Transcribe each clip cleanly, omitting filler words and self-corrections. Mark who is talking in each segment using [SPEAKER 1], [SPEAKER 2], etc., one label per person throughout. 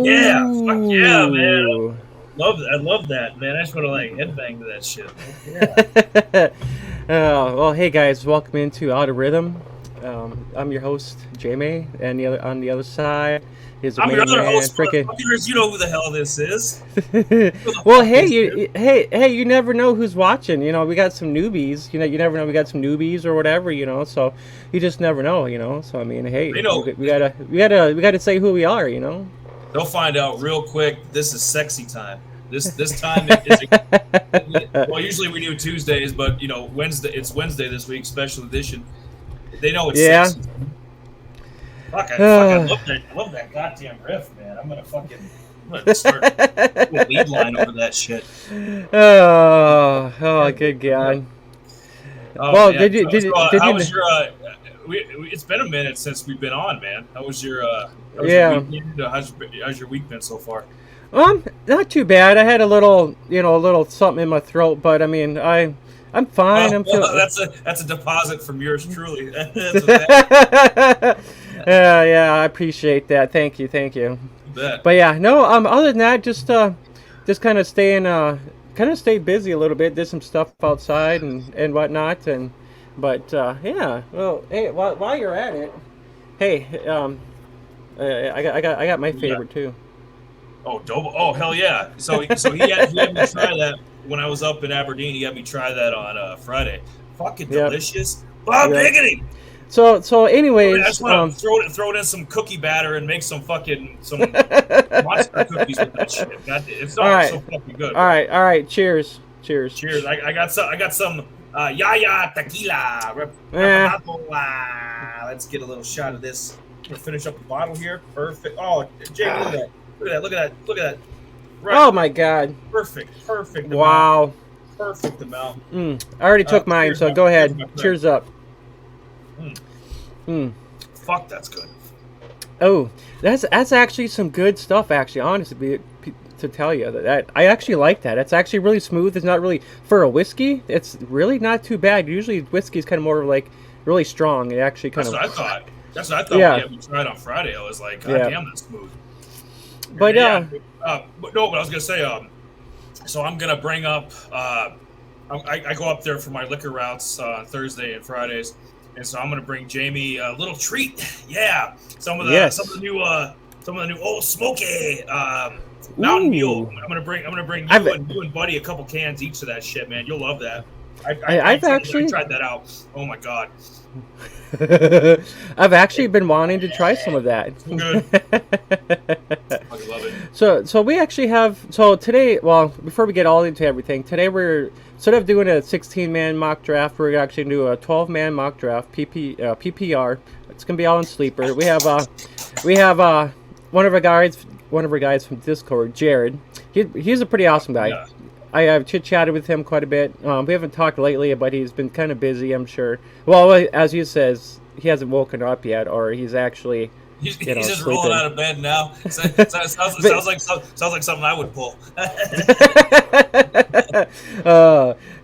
[SPEAKER 1] Yeah, fuck yeah, man.
[SPEAKER 2] Ooh.
[SPEAKER 1] I love that, man. I just want to like headbang to that shit. Yeah.
[SPEAKER 2] Well, hey guys, welcome into Out of Rhythm. I'm your host, Jamie, and on the other side is the
[SPEAKER 1] I'm your
[SPEAKER 2] main
[SPEAKER 1] other
[SPEAKER 2] man,
[SPEAKER 1] host,
[SPEAKER 2] freaking.
[SPEAKER 1] motherfuckers. You know who the hell this is. Who the
[SPEAKER 2] Well,
[SPEAKER 1] fuck
[SPEAKER 2] hey,
[SPEAKER 1] is this?
[SPEAKER 2] you never know who's watching. We got some newbies. You never know. We got some newbies or whatever. So you just never know. So I mean, hey,
[SPEAKER 1] They know.
[SPEAKER 2] we gotta say who we are.
[SPEAKER 1] They'll find out real quick. This is sexy time. This time is. Well, usually we do Tuesdays, but Wednesday. It's Wednesday this week, special edition. They know it's
[SPEAKER 2] Yeah.
[SPEAKER 1] sexy. Fuck, I love that goddamn riff, man. I'm gonna start a lead line over that shit.
[SPEAKER 2] Oh, good God.
[SPEAKER 1] Oh
[SPEAKER 2] Well,
[SPEAKER 1] man.
[SPEAKER 2] did
[SPEAKER 1] How
[SPEAKER 2] you?
[SPEAKER 1] was your? It's been a minute since we've been on, man. How was your? How was your
[SPEAKER 2] Yeah.
[SPEAKER 1] weekend? How's your week been so far?
[SPEAKER 2] Not too bad. I had a little something in my throat, but I mean, I'm fine. I'm
[SPEAKER 1] Well,
[SPEAKER 2] feeling.
[SPEAKER 1] that's a deposit from yours truly.
[SPEAKER 2] Yeah, I appreciate that. Thank you.
[SPEAKER 1] You bet.
[SPEAKER 2] But yeah, no. Other than that, just kind of stay busy a little bit. Did some stuff outside and whatnot, but yeah. Well, hey, while you're at it, hey, I got my
[SPEAKER 1] Yeah.
[SPEAKER 2] favorite too.
[SPEAKER 1] Oh, Dobo. Oh, hell yeah. So he had me try that when I was up in Aberdeen. He had me try that on Friday. Fucking
[SPEAKER 2] Yep.
[SPEAKER 1] delicious. Bob
[SPEAKER 2] Yep.
[SPEAKER 1] diggity.
[SPEAKER 2] So
[SPEAKER 1] I
[SPEAKER 2] anyways,
[SPEAKER 1] just want to throw it in some cookie batter and make some monster cookies with that shit. God, it's
[SPEAKER 2] all
[SPEAKER 1] not
[SPEAKER 2] right,
[SPEAKER 1] so fucking good.
[SPEAKER 2] all right. Cheers.
[SPEAKER 1] Cheers. I got some Yaya tequila.
[SPEAKER 2] Eh,
[SPEAKER 1] Let's get a little shot of this. I'm gonna finish up the bottle here. Perfect. Oh, Jamie, look at that. Look at that. Right.
[SPEAKER 2] oh my God!
[SPEAKER 1] Perfect amount.
[SPEAKER 2] Wow.
[SPEAKER 1] Perfect amount.
[SPEAKER 2] I already took mine,
[SPEAKER 1] Cheers,
[SPEAKER 2] so
[SPEAKER 1] my-
[SPEAKER 2] go
[SPEAKER 1] cheers,
[SPEAKER 2] ahead.
[SPEAKER 1] my friend.
[SPEAKER 2] Cheers up.
[SPEAKER 1] Mm.
[SPEAKER 2] Mm.
[SPEAKER 1] Fuck, that's good.
[SPEAKER 2] Oh, that's actually some good stuff. Actually, honestly, to tell you that I actually like that. It's actually really smooth. It's not really for a whiskey. It's really not too bad. Usually, whiskey is kind of more like really strong. It actually kind
[SPEAKER 1] That's
[SPEAKER 2] of.
[SPEAKER 1] what I thought. That's what I thought
[SPEAKER 2] Yeah.
[SPEAKER 1] when you had me try it on Friday. I was like, God
[SPEAKER 2] Yeah.
[SPEAKER 1] damn, that's smooth.
[SPEAKER 2] But
[SPEAKER 1] But I was gonna say, so I'm gonna bring up. I go up there for my liquor routes on Thursday and Fridays, and so I'm gonna bring Jamie a little treat. Yeah, some of
[SPEAKER 2] Yes.
[SPEAKER 1] the new Old Smoky Mountain
[SPEAKER 2] Ooh.
[SPEAKER 1] Mule. I'm gonna bring
[SPEAKER 2] I've-
[SPEAKER 1] you and Buddy a couple cans each of that shit, man. You'll love that.
[SPEAKER 2] I've actually-
[SPEAKER 1] I tried that out. Oh my god,
[SPEAKER 2] I've actually been wanting to try some of that.
[SPEAKER 1] so good. I love it.
[SPEAKER 2] So we actually have today. Well, before we get all into everything, today we're instead of doing a 16-man mock draft, we're actually gonna do a 12-man mock draft PPR. It's gonna be all in sleeper. We have one of our guys from Discord, Jared. He's a pretty awesome guy.
[SPEAKER 1] Yeah.
[SPEAKER 2] I have chit chatted with him quite a bit. We haven't talked lately, but he's been kind of busy, I'm sure. Well, as he says, he hasn't woken up yet, or he's actually.
[SPEAKER 1] He's
[SPEAKER 2] You know,
[SPEAKER 1] just
[SPEAKER 2] sleeping.
[SPEAKER 1] rolling out of bed now. Sounds like something I would pull.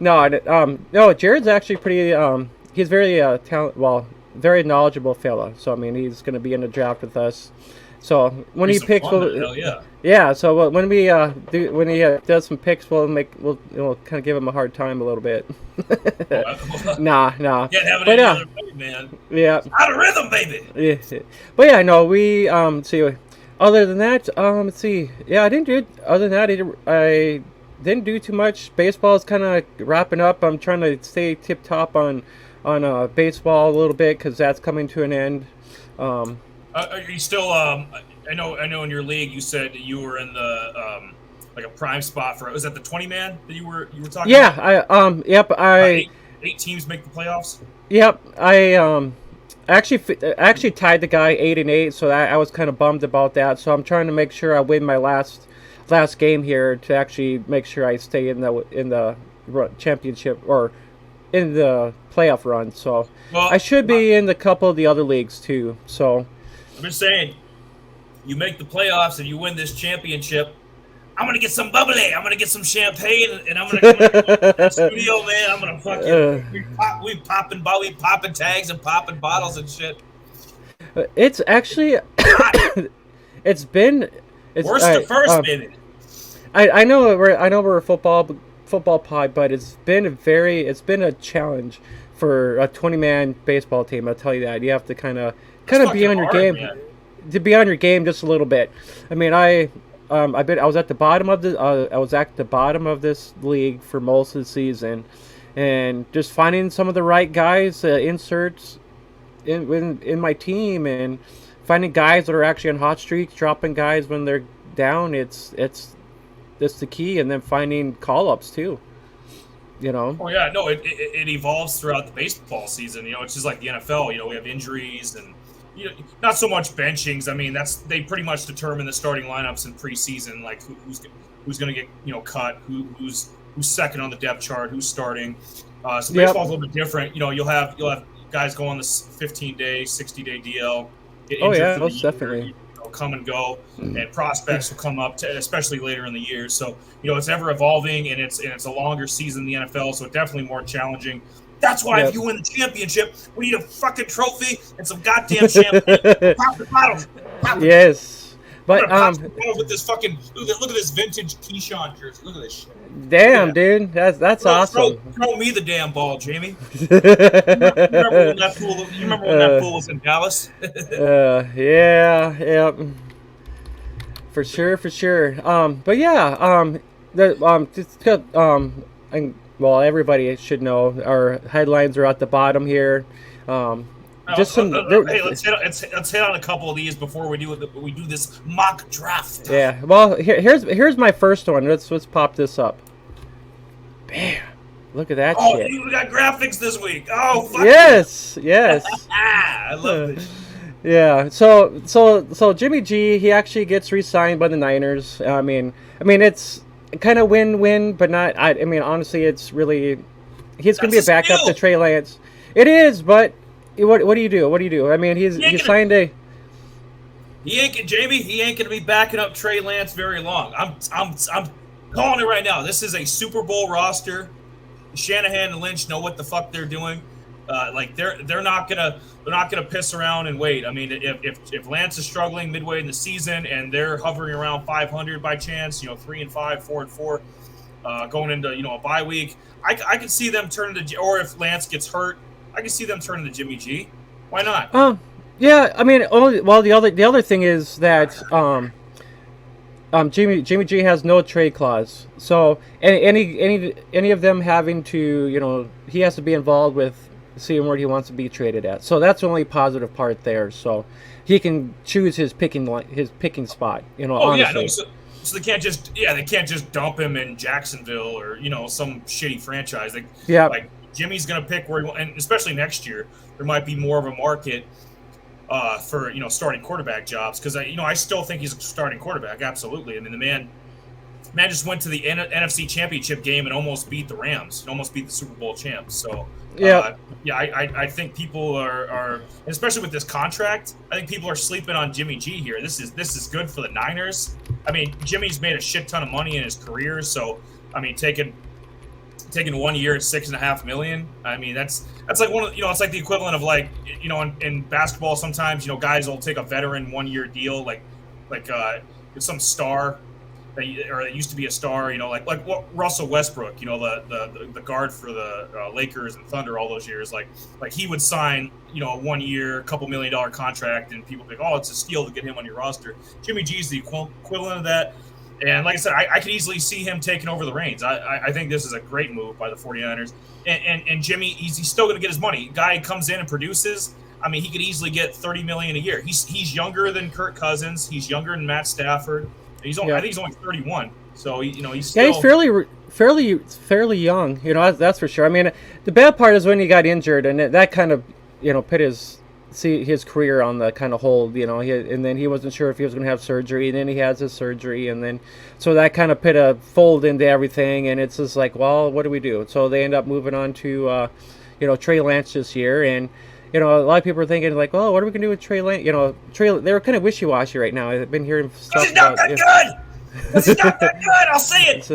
[SPEAKER 2] No. Jared's actually pretty. He's very very knowledgeable fella. So I mean, he's going to be in the draft with us. So when he
[SPEAKER 1] Some
[SPEAKER 2] picks,
[SPEAKER 1] fun, hell yeah.
[SPEAKER 2] yeah. So when he does some picks, we'll kind of give him a hard time a little bit. Nah.
[SPEAKER 1] Can't have it
[SPEAKER 2] But
[SPEAKER 1] any other way, man.
[SPEAKER 2] Yeah.
[SPEAKER 1] Out of rhythm, baby.
[SPEAKER 2] Yeah. But yeah, no, we see. Other than that, let's see. Yeah, I didn't do. Other than that, I didn't do too much. Baseball is kind of wrapping up. I'm trying to stay tip top on baseball a little bit because that's coming to an end.
[SPEAKER 1] Are you still? I know. In your league, you said that you were in the like a prime spot for. Was that the 20-man that you were talking?
[SPEAKER 2] Yeah,
[SPEAKER 1] about?
[SPEAKER 2] yep,
[SPEAKER 1] Eight teams make the playoffs.
[SPEAKER 2] yep, actually tied the guy 8-8, so I was kind of bummed about that. So I'm trying to make sure I win my last game here to actually make sure I stay in the championship or in the playoff run. So
[SPEAKER 1] Well,
[SPEAKER 2] I should be in a couple of the other leagues too. So
[SPEAKER 1] I'm just saying, you make the playoffs and you win this championship. I'm gonna get some bubbly. I'm gonna get some champagne, and I'm gonna come to the studio, man. I'm gonna fucking we popping tags and popping bottles and shit.
[SPEAKER 2] it's actually it's been It's
[SPEAKER 1] Worst to first, maybe.
[SPEAKER 2] I know we're a football pod, but it's been a challenge for a 20-man baseball team. I'll tell you that. You have to kind of be on your game,
[SPEAKER 1] man.
[SPEAKER 2] to be on your game just a little bit. I mean, I was at the bottom of this league for most of the season, and just finding some of the right guys, inserts in my team, and finding guys that are actually on hot streaks, dropping guys when they're down. It's the key, and then finding call-ups too.
[SPEAKER 1] Oh yeah, no, it evolves throughout the baseball season. It's just like the NFL. We have injuries and not so much benchings. I mean, they pretty much determine the starting lineups in preseason, like who's going to get cut, who's second on the depth chart, who's starting. So baseball's a little bit different. You'll have guys go on this 15-day, 60-day DL. Get injured for the year,
[SPEAKER 2] definitely.
[SPEAKER 1] Come and go, and prospects will come up, especially later in the year. So it's ever evolving, and it's a longer season in the NFL, so definitely more challenging. That's why if you win the championship, we need a fucking trophy and some goddamn champagne. Pop the bottles.
[SPEAKER 2] Yes, but
[SPEAKER 1] with this fucking look at this vintage Keyshawn jersey. Look at this shit.
[SPEAKER 2] Damn, dude, that's awesome.
[SPEAKER 1] Throw me the damn ball, Jamie. You remember when that fool was in Dallas?
[SPEAKER 2] Yeah, for sure. But yeah, well, everybody should know our headlines are at the bottom here. Just some.
[SPEAKER 1] Hey, let's hit on a couple of these before we do this mock draft.
[SPEAKER 2] Yeah. Well, here's my first one. Let's pop this up. Bam! Look at that shit.
[SPEAKER 1] We got graphics this week. Oh, fuck
[SPEAKER 2] yes.
[SPEAKER 1] I love this.
[SPEAKER 2] Yeah. So Jimmy G, he actually gets re-signed by the Niners. I mean, it's kind of win-win, but not. I mean, honestly, it's really he's going to be a backup to Trey Lance. It is, but. What do you do? I mean, he signed a.
[SPEAKER 1] He ain't going to be backing up Trey Lance very long. I'm calling it right now. This is a Super Bowl roster. Shanahan and Lynch know what the fuck they're doing. They're not gonna piss around and wait. I mean, if Lance is struggling midway in the season and they're hovering around 500 by chance, 3-5, 4-4, going into a bye week, I could see them turning to, or if Lance gets hurt, I can see them turning to Jimmy G. Why not?
[SPEAKER 2] Yeah. I mean, the other thing is that Jimmy G has no trade clause. So any of them having to, he has to be involved with seeing where he wants to be traded at. So that's the only positive part there. So he can choose his picking spot. Honestly.
[SPEAKER 1] Yeah. No, so they can't just dump him in Jacksonville or some shitty franchise. Jimmy's going to pick where he wants, and especially next year, there might be more of a market for starting quarterback jobs because I still think he's a starting quarterback. Absolutely. I mean, the man just went to the NFC Championship game and almost beat the Rams and almost beat the Super Bowl champs. So I think people are, especially with this contract, I think people are sleeping on Jimmy G here. This is good for the Niners. I mean, Jimmy's made a shit ton of money in his career, so I mean, taking 1 year at $6.5 million. I mean, that's like one of it's like the equivalent of in basketball sometimes guys will take a veteran 1 year deal like some star that used to be a star like what Russell Westbrook the guard for the Lakers and Thunder all those years like he would sign a 1 year $2 million contract and people think it's a steal to get him on your roster. Jimmy G's the equivalent of that. And like I said, I could easily see him taking over the reins. I think this is a great move by the 49ers. And Jimmy, he's still going to get his money. Guy comes in and produces. I mean, he could easily get $30 million a year. He's younger than Kirk Cousins. He's younger than Matt Stafford. I think he's only 31. So he's still...
[SPEAKER 2] he's fairly young. That's for sure. I mean, the bad part is when he got injured, and that kind of put his career on the kind of hold, and then he wasn't sure if he was going to have surgery, and then he has his surgery, and then so that kind of put a fold into everything, and it's just like, well, what do we do? So they end up moving on to Trey Lance this year, and a lot of people are thinking like, well, what are we going to do with Trey Lance? They're kind of wishy-washy right now. I've been hearing stuff
[SPEAKER 1] he's not that good. He's not that good. I'll say it.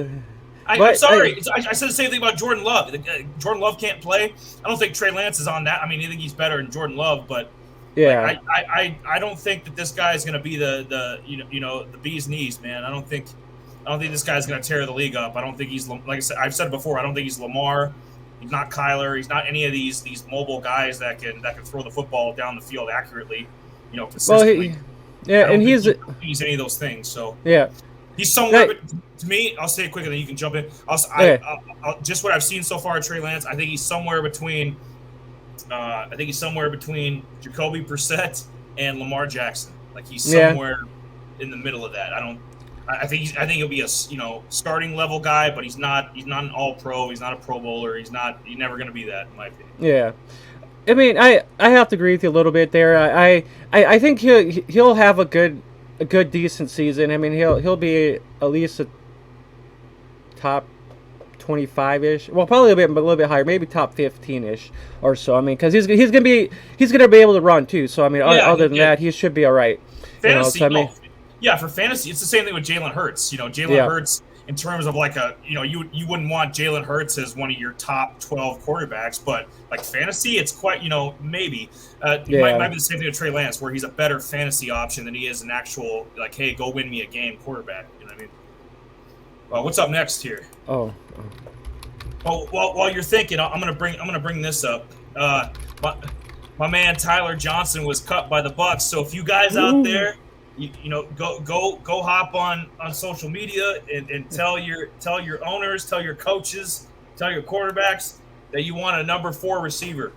[SPEAKER 1] I'm sorry. I said the same thing about Jordan Love. Jordan Love can't play. I don't think Trey Lance is on that. I mean, I think he's better than Jordan Love, but
[SPEAKER 2] Yeah.
[SPEAKER 1] Like I don't think that this guy is going to be the the bee's knees, man. I don't think this guy's going to tear the league up. I don't think he's, like I said, I've said before, I don't think he's Lamar. He's not Kyler. He's not any of these mobile guys that can throw the football down the field accurately, consistently.
[SPEAKER 2] Well, and he's
[SPEAKER 1] any of those things. So
[SPEAKER 2] yeah,
[SPEAKER 1] he's somewhere. But to me, I'll say it quick and then you can jump in. I'll just what I've seen so far at Trey Lance, I think he's somewhere between. I think he's somewhere between Jacoby Brissett and Lamar Jackson. Like he's somewhere in the middle of that. I think he'll be a starting level guy, but he's not an all pro. He's not a Pro Bowler. He's never going to be that in my opinion.
[SPEAKER 2] Yeah, I mean I have to agree with you a little bit there. I think he'll have a good decent season. I mean he'll be at least a top 25-ish. Well, probably a little bit higher, maybe top 15-ish or so. I mean, because he's gonna be able to run too. So I mean, other than that, he should be all right.
[SPEAKER 1] Fantasy, for fantasy, it's the same thing with Jalen Hurts. Jalen Hurts, in terms of like you wouldn't want Jalen Hurts as one of your top 12 quarterbacks, but like fantasy, it's quite maybe. Might be the same thing with Trey Lance, where he's a better fantasy option than he is an actual like, hey, go win me a game quarterback. You know what I mean? What's up next here?
[SPEAKER 2] Oh,
[SPEAKER 1] while you're thinking, I'm gonna bring this up. My man Tyler Johnson was cut by the Bucs. So if you guys out there, go hop on social media and tell your owners, tell your coaches, tell your quarterbacks that you want a number 4 receiver.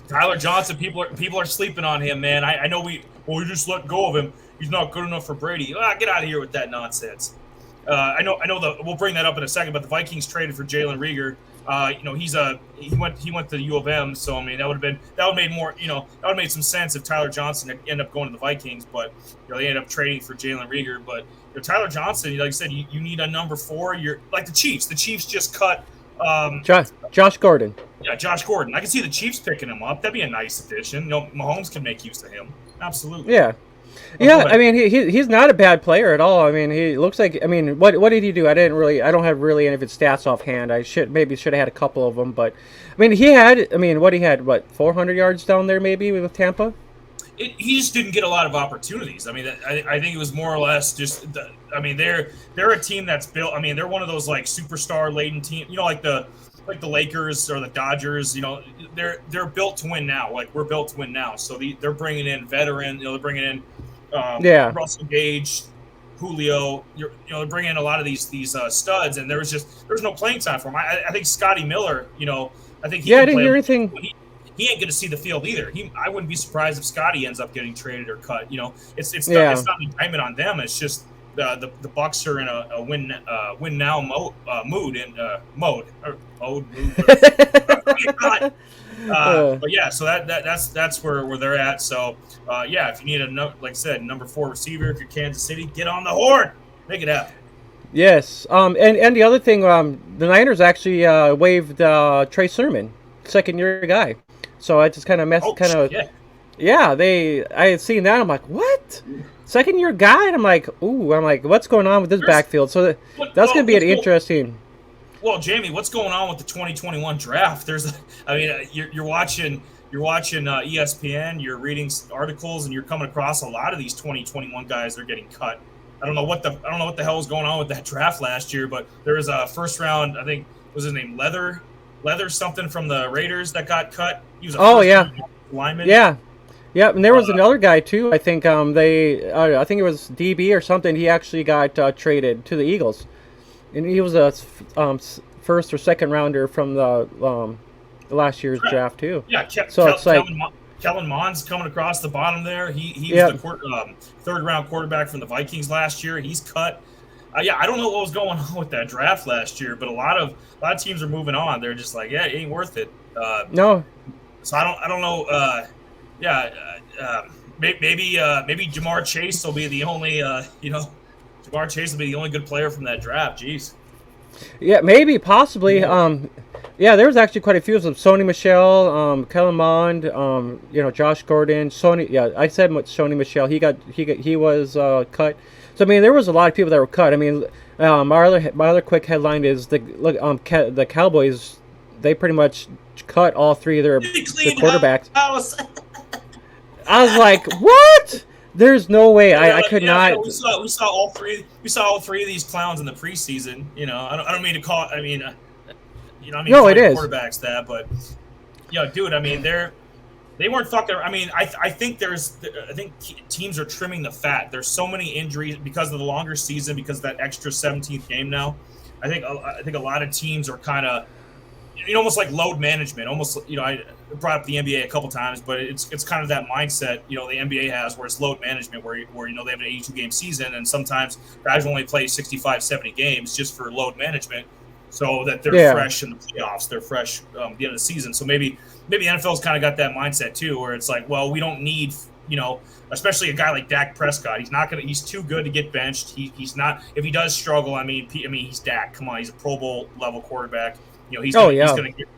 [SPEAKER 1] Tyler Johnson, people are sleeping on him, man. I know we just let go of him. He's not good enough for Brady. Get out of here with that nonsense. I know we'll bring that up in a second, but the Vikings traded for Jalen Reagor. He went to the U of M, so I mean that would have made some sense if Tyler Johnson had ended up going to the Vikings, but they ended up trading for Jalen Reagor. But Tyler Johnson, like I said, you need a number 4. You're like the Chiefs. The Chiefs just cut
[SPEAKER 2] Josh Gordon.
[SPEAKER 1] Yeah, Josh Gordon. I can see the Chiefs picking him up. That'd be a nice addition. Mahomes can make use of him. Absolutely.
[SPEAKER 2] Yeah. Yeah, I mean he's not a bad player at all. I mean he looks like. I mean what did he do? I don't have really any of his stats offhand. I should have had a couple of them, but I mean he had 400 yards down there maybe with Tampa.
[SPEAKER 1] He just didn't get a lot of opportunities. I mean I think it was more or less just. They're a team that's built. I mean they're one of those like superstar laden team. Like the Lakers or the Dodgers. They're built to win now. Like we're built to win now. So they're bringing in veteran. They're bringing in. Russell Gage, Julio, they're bringing in a lot of these studs, and there's no playing time for him. I think Scotty Miller, I think
[SPEAKER 2] I didn't hear anything.
[SPEAKER 1] He ain't going to see the field either. I wouldn't be surprised if Scotty ends up getting traded or cut. It's not an indictment on them. It's just the Bucs are in a win now mood. But yeah, so that's where they're at. So if you need like I said, number 4 receiver, if you're Kansas City, get on the horn, make it happen.
[SPEAKER 2] Yes. And the other thing, the Niners actually waived Trey Sermon, second-year guy. So I just kind of I had seen that. I'm like, what? Second-year guy? And I'm like, what's going on with this backfield? So that's going to be an interesting.
[SPEAKER 1] Well, Jamie, what's going on with the 2021 draft? You're watching ESPN, you're reading articles, and you're coming across a lot of these 2021 guys that are getting cut. I don't know what the hell was going on with that draft last year, but there was a first round. I think was his name Leather something from the Raiders that got cut. He was a lineman.
[SPEAKER 2] Yeah. Yeah, and there was another guy too. I think I think it was DB or something. He actually got traded to the Eagles, and he was a first or second rounder from the last year's draft too.
[SPEAKER 1] Yeah, Kellen Mond's coming across the bottom there. He was the third round quarterback from the Vikings last year. He's cut. I don't know what was going on with that draft last year, but a lot of teams are moving on. They're just like, it ain't worth it.
[SPEAKER 2] No.
[SPEAKER 1] So I don't know. Maybe Jamar Chase will be the only. Jamar Chase will be the only good player from that draft. Jeez.
[SPEAKER 2] Yeah, maybe, possibly. There was actually quite a few of them. Sony Michel, Kellen Mond, Josh Gordon, Sony. Yeah, I said Sony Michel. He was cut. So I mean, there was a lot of people that were cut. I mean, my other quick headline is the Cowboys. They pretty much cut all 3 of their quarterbacks. I was like, what? There's no way. I
[SPEAKER 1] Like,
[SPEAKER 2] could
[SPEAKER 1] yeah,
[SPEAKER 2] not.
[SPEAKER 1] we saw all three. We saw all three of these clowns in the preseason. I don't mean to call. I mean,
[SPEAKER 2] No, it
[SPEAKER 1] calling
[SPEAKER 2] is.
[SPEAKER 1] quarterbacks that, but dude. I mean, they weren't fucking. I mean, I think teams are trimming the fat. There's so many injuries because of the longer season, because of that extra 17th game now. I think a lot of teams are kind of, almost like load management. Almost, I brought up the NBA a couple times, but it's kind of that mindset, the NBA has, where it's load management, where they have an 82 game season, and sometimes guys only play 65, 70 games just for load management, so that they're fresh in the playoffs. They're fresh at the end of the season. So maybe the NFL's kind of got that mindset too, where it's like, well, we don't need, especially a guy like Dak Prescott. He's too good to get benched. He's not, if he does struggle, I mean, he's Dak. Come on, he's a Pro Bowl level quarterback. He's going to get,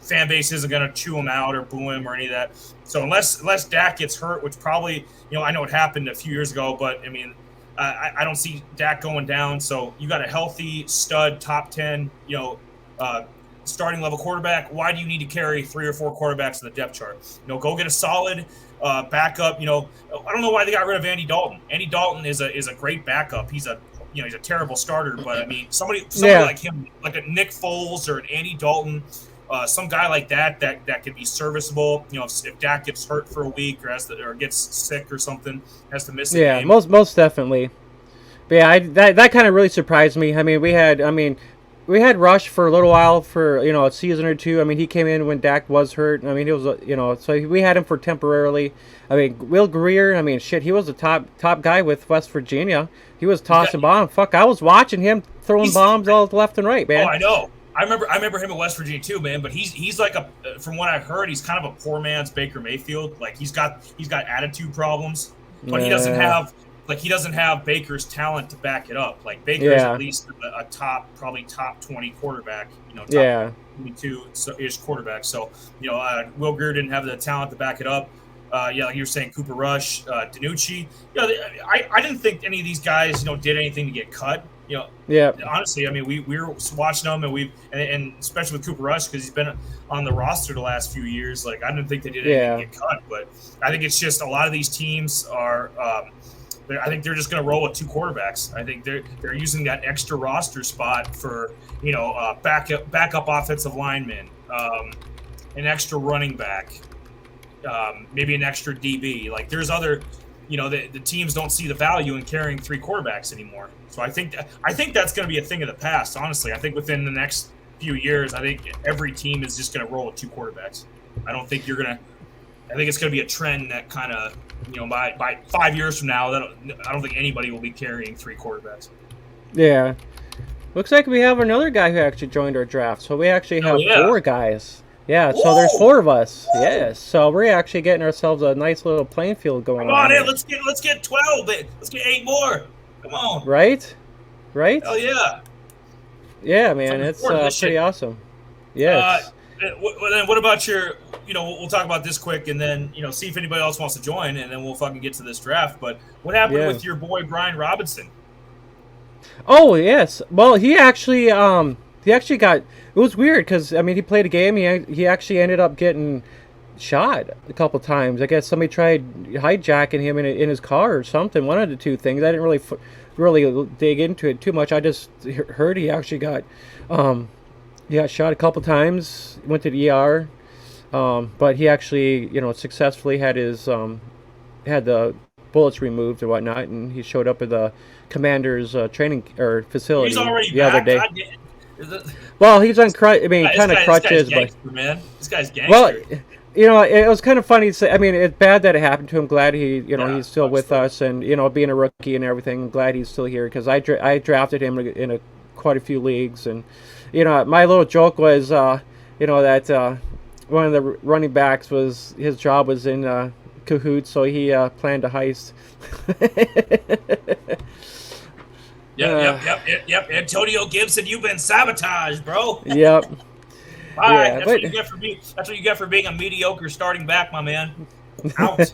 [SPEAKER 1] fan base isn't going to chew him out or boo him or any of that. So unless Dak gets hurt, which probably, I know it happened a few years ago, but I mean, I don't see Dak going down. So you got a healthy stud top 10, starting level quarterback. Why do you need to carry 3 or 4 quarterbacks in the depth chart? Go get a solid backup. I don't know why they got rid of Andy Dalton. Andy Dalton is a great backup. He's a terrible starter, but I mean, somebody like him, like a Nick Foles or an Andy Dalton, some guy like that could be serviceable. If Dak gets hurt for a week or gets sick or something, has to miss a game.
[SPEAKER 2] Yeah, most definitely. But yeah, that kind of really surprised me. I mean, we had Rush for a little while for a season or two. I mean, he came in when Dak was hurt. I mean, he was so we had him for temporarily. I mean, Will Greer. I mean, shit, he was the top guy with West Virginia. He was tossing bombs. Fuck, I was watching him throwing bombs all left and right, man.
[SPEAKER 1] Oh, I know. I remember him at West Virginia too, man. But he's like from what I've heard, he's kind of a poor man's Baker Mayfield. Like he's got attitude problems, but he doesn't have Baker's talent to back it up. Like Baker is at least a probably top 20 quarterback. Top 22-ish quarterback. So Will Greer didn't have the talent to back it up. Like you were saying, Cooper Rush, DiNucci. I didn't think any of these guys did anything to get cut. Honestly, I mean, we were watching them, and especially with Cooper Rush, because he's been on the roster the last few years. Like, I didn't think they did anything to get cut, but I think it's just a lot of these teams are. I think they're just going to roll with 2 quarterbacks. I think they're using that extra roster spot for backup offensive lineman, an extra running back, maybe an extra DB. Like, there's other. The teams don't see the value in carrying 3 quarterbacks anymore. So I think that's going to be a thing of the past. Honestly, I think within the next few years, I think every team is just going to roll with 2 quarterbacks. I don't think I think it's going to be a trend that kind of, by 5 years from now, I don't think anybody will be carrying 3 quarterbacks.
[SPEAKER 2] Yeah, looks like we have another guy who actually joined our draft. So we actually have 4 guys. Yeah, so there's 4 of us. Yes, so we're actually getting ourselves a nice little playing field going on.
[SPEAKER 1] Come on, let's get 12. Let's get 8 more. Come on.
[SPEAKER 2] Right?
[SPEAKER 1] Hell yeah.
[SPEAKER 2] Yeah, man, it's pretty awesome. Yes.
[SPEAKER 1] Then what about your? We'll talk about this quick, and then see if anybody else wants to join, and then we'll fucking get to this draft. But what happened with your boy Brian Robinson?
[SPEAKER 2] Oh yes, well he actually got. It was weird because I mean he played a game. He actually ended up getting shot a couple times. I guess somebody tried hijacking him in his car or something. One of the 2 things. I didn't really dig into it too much. I just heard he actually got shot a couple times. Went to the ER, but he actually successfully had his had the bullets removed or whatnot, and he showed up at the commander's training or facility
[SPEAKER 1] He's already
[SPEAKER 2] the other day.
[SPEAKER 1] Well,
[SPEAKER 2] he's on kind of crutches,
[SPEAKER 1] but man, this guy's gangster.
[SPEAKER 2] Well, it was kind of funny to say. I mean, it's bad that it happened to him. Glad he's still with us, and being a rookie and everything. I'm glad he's still here because I drafted him in quite a few leagues, and my little joke was that one of the running backs was his job was in cahoots, so he planned a heist.
[SPEAKER 1] Yep. Antonio Gibson, you've been sabotaged, bro.
[SPEAKER 2] Yep.
[SPEAKER 1] All right, that's what you get for being a mediocre starting back, my man. Out.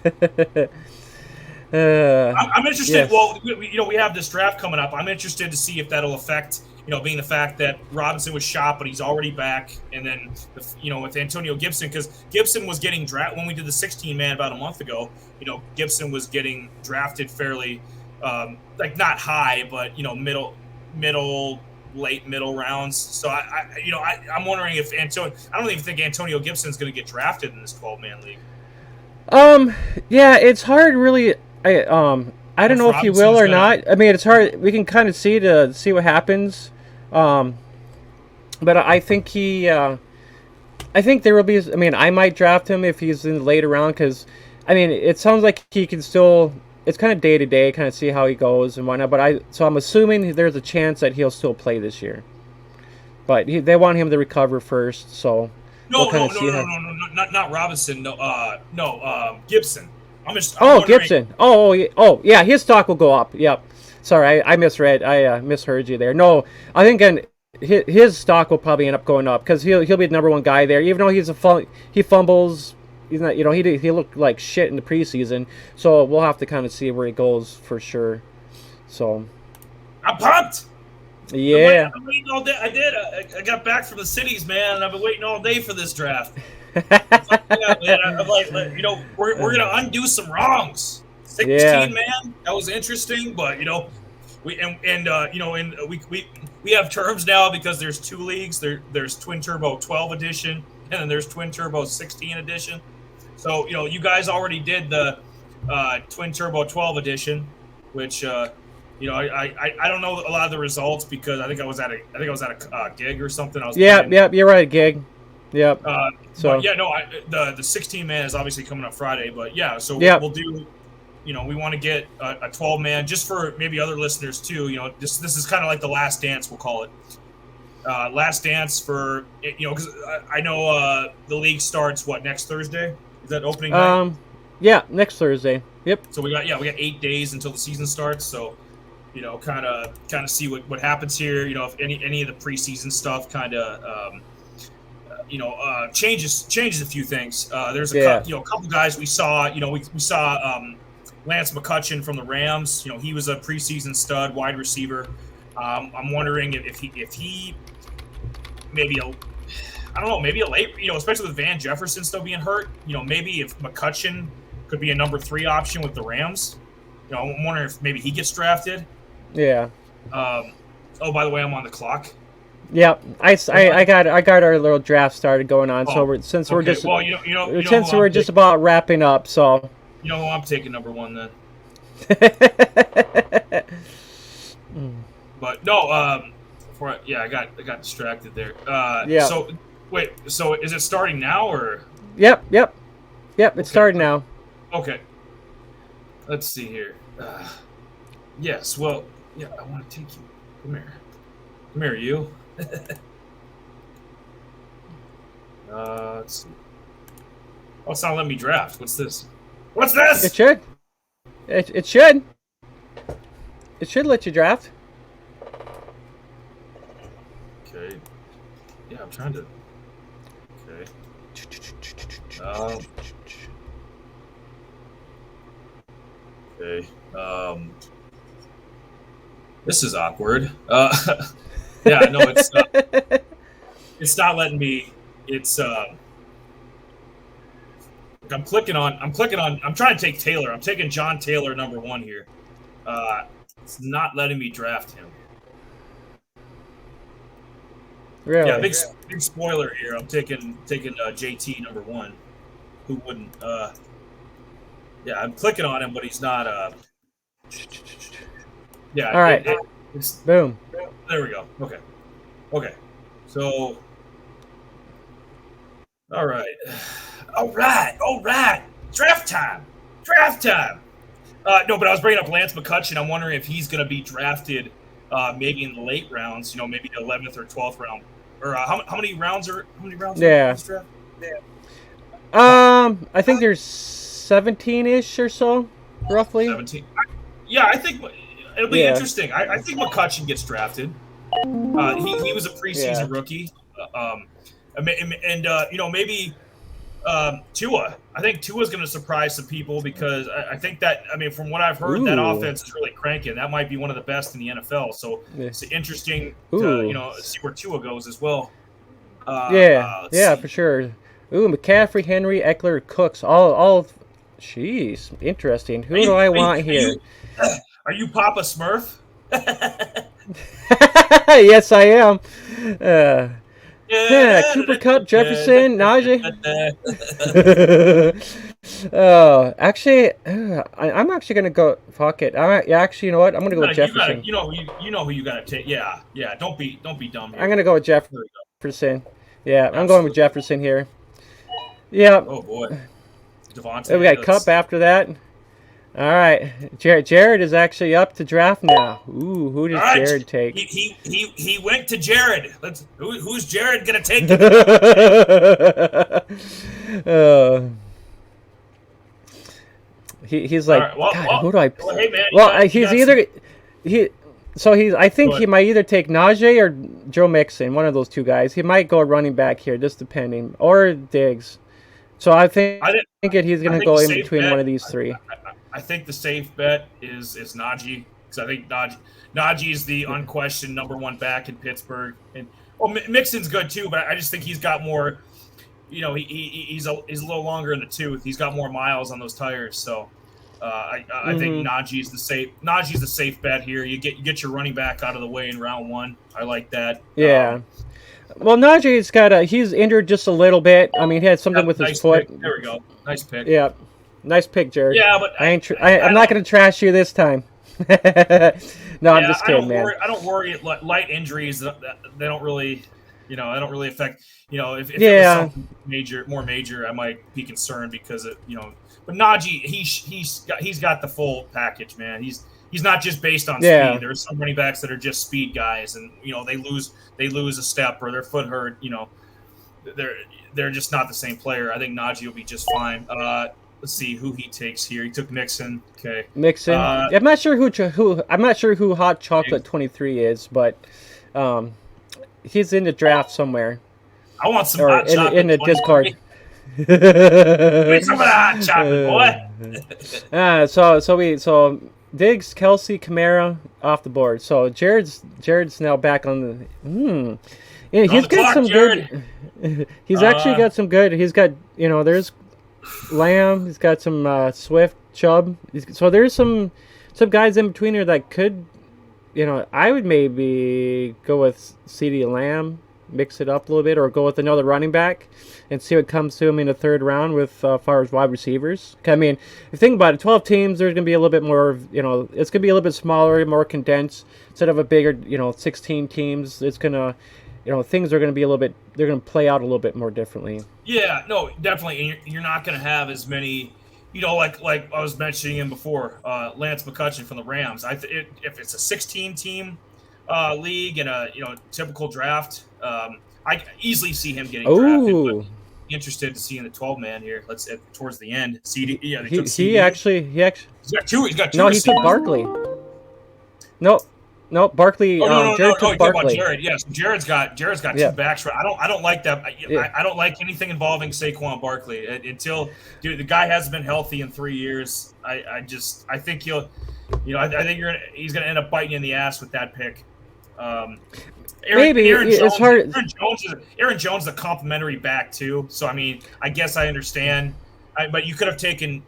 [SPEAKER 1] I'm interested. Yes. Well, we have this draft coming up. I'm interested to see if that'll affect being the fact that Robinson was shot, but he's already back, and then with Antonio Gibson, because Gibson was getting drafted when we did the 16-man about a month ago. Gibson was getting drafted fairly, not high, but late middle rounds. So I'm wondering if I don't even think Antonio Gibson's going to get drafted in this 12-man league.
[SPEAKER 2] Yeah, it's hard really. I don't know if he will or not. I mean, it's hard. We can kind of see what happens. But I think I think there will be. I mean, I might draft him if he's in the later round because, I mean, it sounds like he can still. It's kind of day to day, kind of see how he goes and whatnot. But so I'm assuming there's a chance that he'll still play this year. But they want him to recover first, so.
[SPEAKER 1] No, not Robinson. No, Gibson.
[SPEAKER 2] Gibson. Yeah, his stock will go up. Yep. Sorry, I misread. I misheard you there. No, I think his stock will probably end up going up because he'll be the number one guy there. Even though he fumbles, he's not. He looked like shit in the preseason. So we'll have to kind of see where he goes for sure. So.
[SPEAKER 1] I'm pumped.
[SPEAKER 2] Yeah.
[SPEAKER 1] I've been waiting all day. I got back from the cities, man, and I've been waiting all day for this draft. Man, I'm like, we're gonna undo some wrongs. 16 man, that was interesting, but we have terms now because there's two leagues. There's Twin Turbo 12 edition, and then there's Twin Turbo 16 edition. So you guys already did the Twin Turbo 12 edition, which I don't know a lot of the results because I think I was at a gig or something.
[SPEAKER 2] Yep, you're right, gig. Yep.
[SPEAKER 1] The 16 man is obviously coming up Friday, but we'll do. We want to get a 12 man just for maybe other listeners too. This is kind of like the last dance, we'll call it. Last dance for because I know the league starts next Thursday. Is that opening night?
[SPEAKER 2] Yeah, next Thursday. Yep.
[SPEAKER 1] So we got 8 days until the season starts. So kind of see what happens here. If any of the preseason stuff kind of changes a few things. There's a couple guys we saw. We saw Lance McCutcheon from the Rams. He was a preseason stud wide receiver. I'm wondering if he maybe maybe a late, especially with Van Jefferson still being hurt. Maybe if McCutcheon could be a number 3 option with the Rams. I'm wondering if maybe he gets drafted.
[SPEAKER 2] Yeah.
[SPEAKER 1] By the way, I'm on the clock.
[SPEAKER 2] Yeah, I got our little draft started going on. So we're just about wrapping up. So
[SPEAKER 1] I'm taking number 1 then. But no, I got distracted there. So wait, so is it starting now or?
[SPEAKER 2] Yep. It's starting now.
[SPEAKER 1] Okay. Let's see here. Yes. Well, yeah. I want to take you. Come here, you. Let's see. Oh, it's not letting me draft. What's this?
[SPEAKER 2] It should. It should. It should let you draft.
[SPEAKER 1] Okay. Yeah, I'm trying to. Okay. Okay. This is awkward. Yeah, no, it's not letting me. It's I'm trying to take Taylor. I'm taking John Taylor number 1 here. It's not letting me draft him.
[SPEAKER 2] Really?
[SPEAKER 1] Yeah, big spoiler here. I'm taking JT number 1. Who wouldn't? Yeah, I'm clicking on him, but he's not. Yeah.
[SPEAKER 2] All right. Boom.
[SPEAKER 1] There we go. Okay. So. All right. Draft time. No, but I was bringing up Lance McCutcheon. I'm wondering if he's going to be drafted maybe in the late rounds, maybe the 11th or 12th round. Or how many rounds are
[SPEAKER 2] yeah.
[SPEAKER 1] in this draft? Yeah.
[SPEAKER 2] I think there's 17-ish or so, roughly.
[SPEAKER 1] 17. Yeah, I think it'll be interesting. I think McCutcheon gets drafted. He was a preseason rookie. Maybe Tua. I think Tua's going to surprise some people because I think that, I mean, from what I've heard, that
[SPEAKER 2] Ooh.
[SPEAKER 1] offense is really cranking. That might be one of the best in the NFL. So
[SPEAKER 2] Yeah.
[SPEAKER 1] it's interesting to,
[SPEAKER 2] Ooh.
[SPEAKER 1] see where Tua goes as well. Let's
[SPEAKER 2] Yeah,
[SPEAKER 1] see.
[SPEAKER 2] for sure. Ooh, McCaffrey, Henry, Eckler, Cooks, all. Jeez, interesting. Who do I want here?
[SPEAKER 1] Are you Papa Smurf?
[SPEAKER 2] Yes, I am. Yeah, Cooper Cup, Jefferson, Najee. Actually, I'm actually gonna go. Fuck it. Actually, you know what? I'm gonna go with Jefferson.
[SPEAKER 1] You know who you got to take. Yeah. Don't be dumb here.
[SPEAKER 2] I'm gonna go with
[SPEAKER 1] There we go.
[SPEAKER 2] Jefferson. Yeah, I'm going with
[SPEAKER 1] Absolutely.
[SPEAKER 2] Jefferson here. Yeah,
[SPEAKER 1] Oh boy, Devontae.
[SPEAKER 2] we got Cup after that. All right, Jared is actually up to draft now. Ooh, who does
[SPEAKER 1] All right.
[SPEAKER 2] Jared take?
[SPEAKER 1] He went to Jared. Who's Jared gonna take?
[SPEAKER 2] He's like,
[SPEAKER 1] All right,
[SPEAKER 2] God, who do I?
[SPEAKER 1] Well, hey man.
[SPEAKER 2] He's either he. So I think he might either take Najee or Joe Mixon, one of those two guys. He might go running back here, just depending, or Diggs. So I think he's going to go in between one of these three.
[SPEAKER 1] I think the safe bet is Najee, because I think Najee is the unquestioned number one back in Pittsburgh, and Mixon's good too, but I just think he's got more. He's a little longer in the tooth. He's got more miles on those tires, so. I think Najee's the safe bet here. You get your running back out of the way in round one. I like that.
[SPEAKER 2] Yeah. Well, Najee's he's injured just a little bit. I mean, he had something with his foot.
[SPEAKER 1] Pick. There we go. Nice pick.
[SPEAKER 2] Yeah. Nice pick, Jared.
[SPEAKER 1] Yeah, but
[SPEAKER 2] I'm not going to trash you this time. No, I'm just kidding, man.
[SPEAKER 1] I don't worry. Light injuries, they don't really, they don't really affect. If it was something more major, I might be concerned because But Najee, he's got the full package, man. He's not just based on speed. There's some running backs that are just speed guys, and they lose a step or their foot hurt. They're just not the same player. I think Najee will be just fine. Let's see who he takes here. He took Mixon. Okay,
[SPEAKER 2] Mixon. I'm not sure who Hot Chocolate 23 is, but he's in the draft somewhere.
[SPEAKER 1] I want some hot chocolate
[SPEAKER 2] in the Discord.
[SPEAKER 1] Give me some of that hot chocolate, boy.
[SPEAKER 2] So Diggs, Kelsey, Kamara off the board. So Jared's now back on the. Yeah, he's got some good. He's actually got some good. He's got there's Lamb. He's got some Swift, Chubb. So there's some guys in between here that could. I would maybe go with CeeDee Lamb, mix it up a little bit, or go with another running back and see what comes to him in the third round with far as wide receivers. I mean, if you think about it, 12 teams, there's going to be a little bit more, it's going to be a little bit smaller, more condensed. Instead of a bigger, 16 teams, it's going to, things are going to be they're going to play out a little bit more differently.
[SPEAKER 1] Yeah, no, definitely. And you're not going to have as many, like I was mentioning him before, Lance McCutcheon from the Rams. If it's a 16-team league and a typical draft, I easily see him getting drafted. But interested to see in the 12-man here. Let's towards the end. CD, yeah,
[SPEAKER 2] he actually he's
[SPEAKER 1] got two.
[SPEAKER 2] No, he took Barkley. No, Barkley. Jared took Barkley.
[SPEAKER 1] Jared, yes, Jared's got two backs. I don't like that. I don't like anything involving Saquon Barkley until the guy hasn't been healthy in 3 years. I think he'll, I think he's gonna end up biting you in the ass with that pick. Aaron Jones,
[SPEAKER 2] it's hard.
[SPEAKER 1] Aaron Jones is a complimentary back too. So I mean, I guess I understand. But you could have taken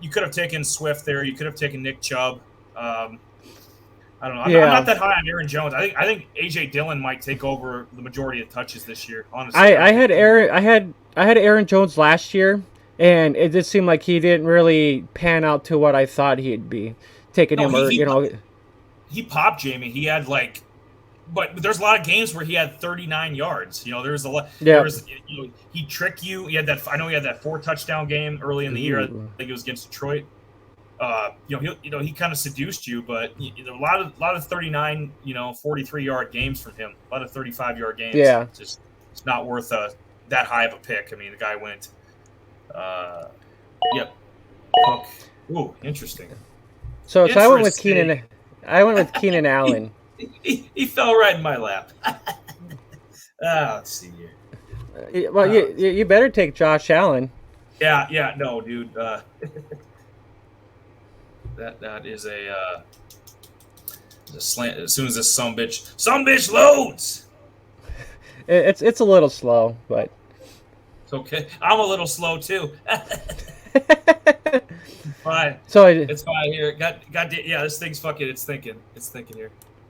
[SPEAKER 1] Swift there. You could have taken Nick Chubb. I don't know. I'm not that high on Aaron Jones. I think AJ Dillon might take over the majority of touches this year. Honestly,
[SPEAKER 2] I had Aaron Jones last year, and it just seemed like he didn't really pan out to what I thought he'd be.
[SPEAKER 1] He popped, Jamie. He had but there's a lot of games where he had 39 yards. There was a lot. Yeah. He tricked you. He had that. I know he had that 4-touchdown game early in the year. I think it was against Detroit. He kind of seduced you, but a lot of 39, 43-yard games from him. A lot of 35-yard games.
[SPEAKER 2] Yeah.
[SPEAKER 1] It's not worth that high of a pick. I mean, the guy went. Yep. Cook. Ooh, interesting.
[SPEAKER 2] So I went with Keenan. I went with Keenan Allen.
[SPEAKER 1] He fell right in my lap. Let's see here.
[SPEAKER 2] Well, you better take Josh Allen.
[SPEAKER 1] Yeah, no, dude. That is a slant. As soon as this some bitch loads.
[SPEAKER 2] It's a little slow, but
[SPEAKER 1] It's okay. I'm a little slow too. Fine.
[SPEAKER 2] so
[SPEAKER 1] It's fine here. Yeah, this thing's fucking. It's thinking. It's thinking here.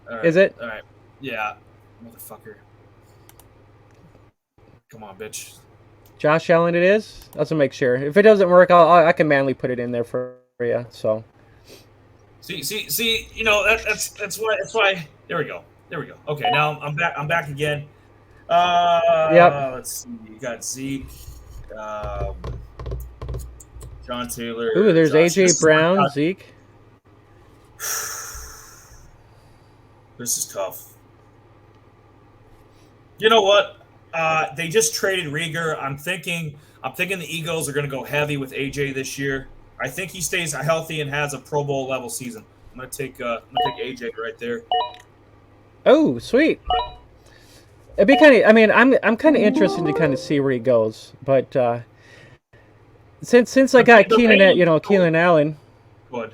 [SPEAKER 1] All right.
[SPEAKER 2] is it?
[SPEAKER 1] All right. Yeah, motherfucker. Come on, bitch.
[SPEAKER 2] Josh Allen, it is. Let's make sure. If it doesn't work, I can manually put it in there for you. So
[SPEAKER 1] See. You know that's why. That's why. There we go. Okay, now I'm back. I'm back again.
[SPEAKER 2] Yep.
[SPEAKER 1] Let's see. You got Zeke, John Taylor.
[SPEAKER 2] Ooh, there's
[SPEAKER 1] Josh.
[SPEAKER 2] AJ Brown, Zeke.
[SPEAKER 1] This is tough. You know what? They just traded Rieger. I'm thinking the Eagles are going to go heavy with AJ this year. I think he stays healthy and has a Pro Bowl level season. I'm going to take AJ right there.
[SPEAKER 2] Oh, sweet. It'd be kind of. I mean, I'm kind of interested to kind of see where he goes, but since I got Keenan Allen.
[SPEAKER 1] Good.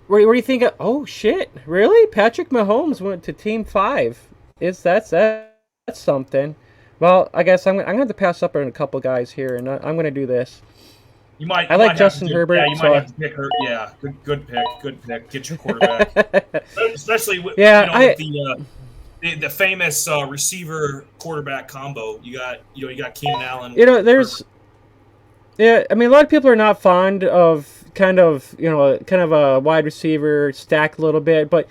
[SPEAKER 2] Where do you think? Oh shit! Really? Patrick Mahomes went to Team 5. That's something. Well, I guess I'm going to have to pass up on a couple guys here, and I'm going to do this.
[SPEAKER 1] I
[SPEAKER 2] like Justin Herbert.
[SPEAKER 1] Yeah, you might have to pick her. Yeah, good pick. Get your quarterback, especially with the famous receiver quarterback combo. You got Keenan Allen.
[SPEAKER 2] Yeah, I mean, a lot of people are not fond of kind of a wide receiver stack a little bit, but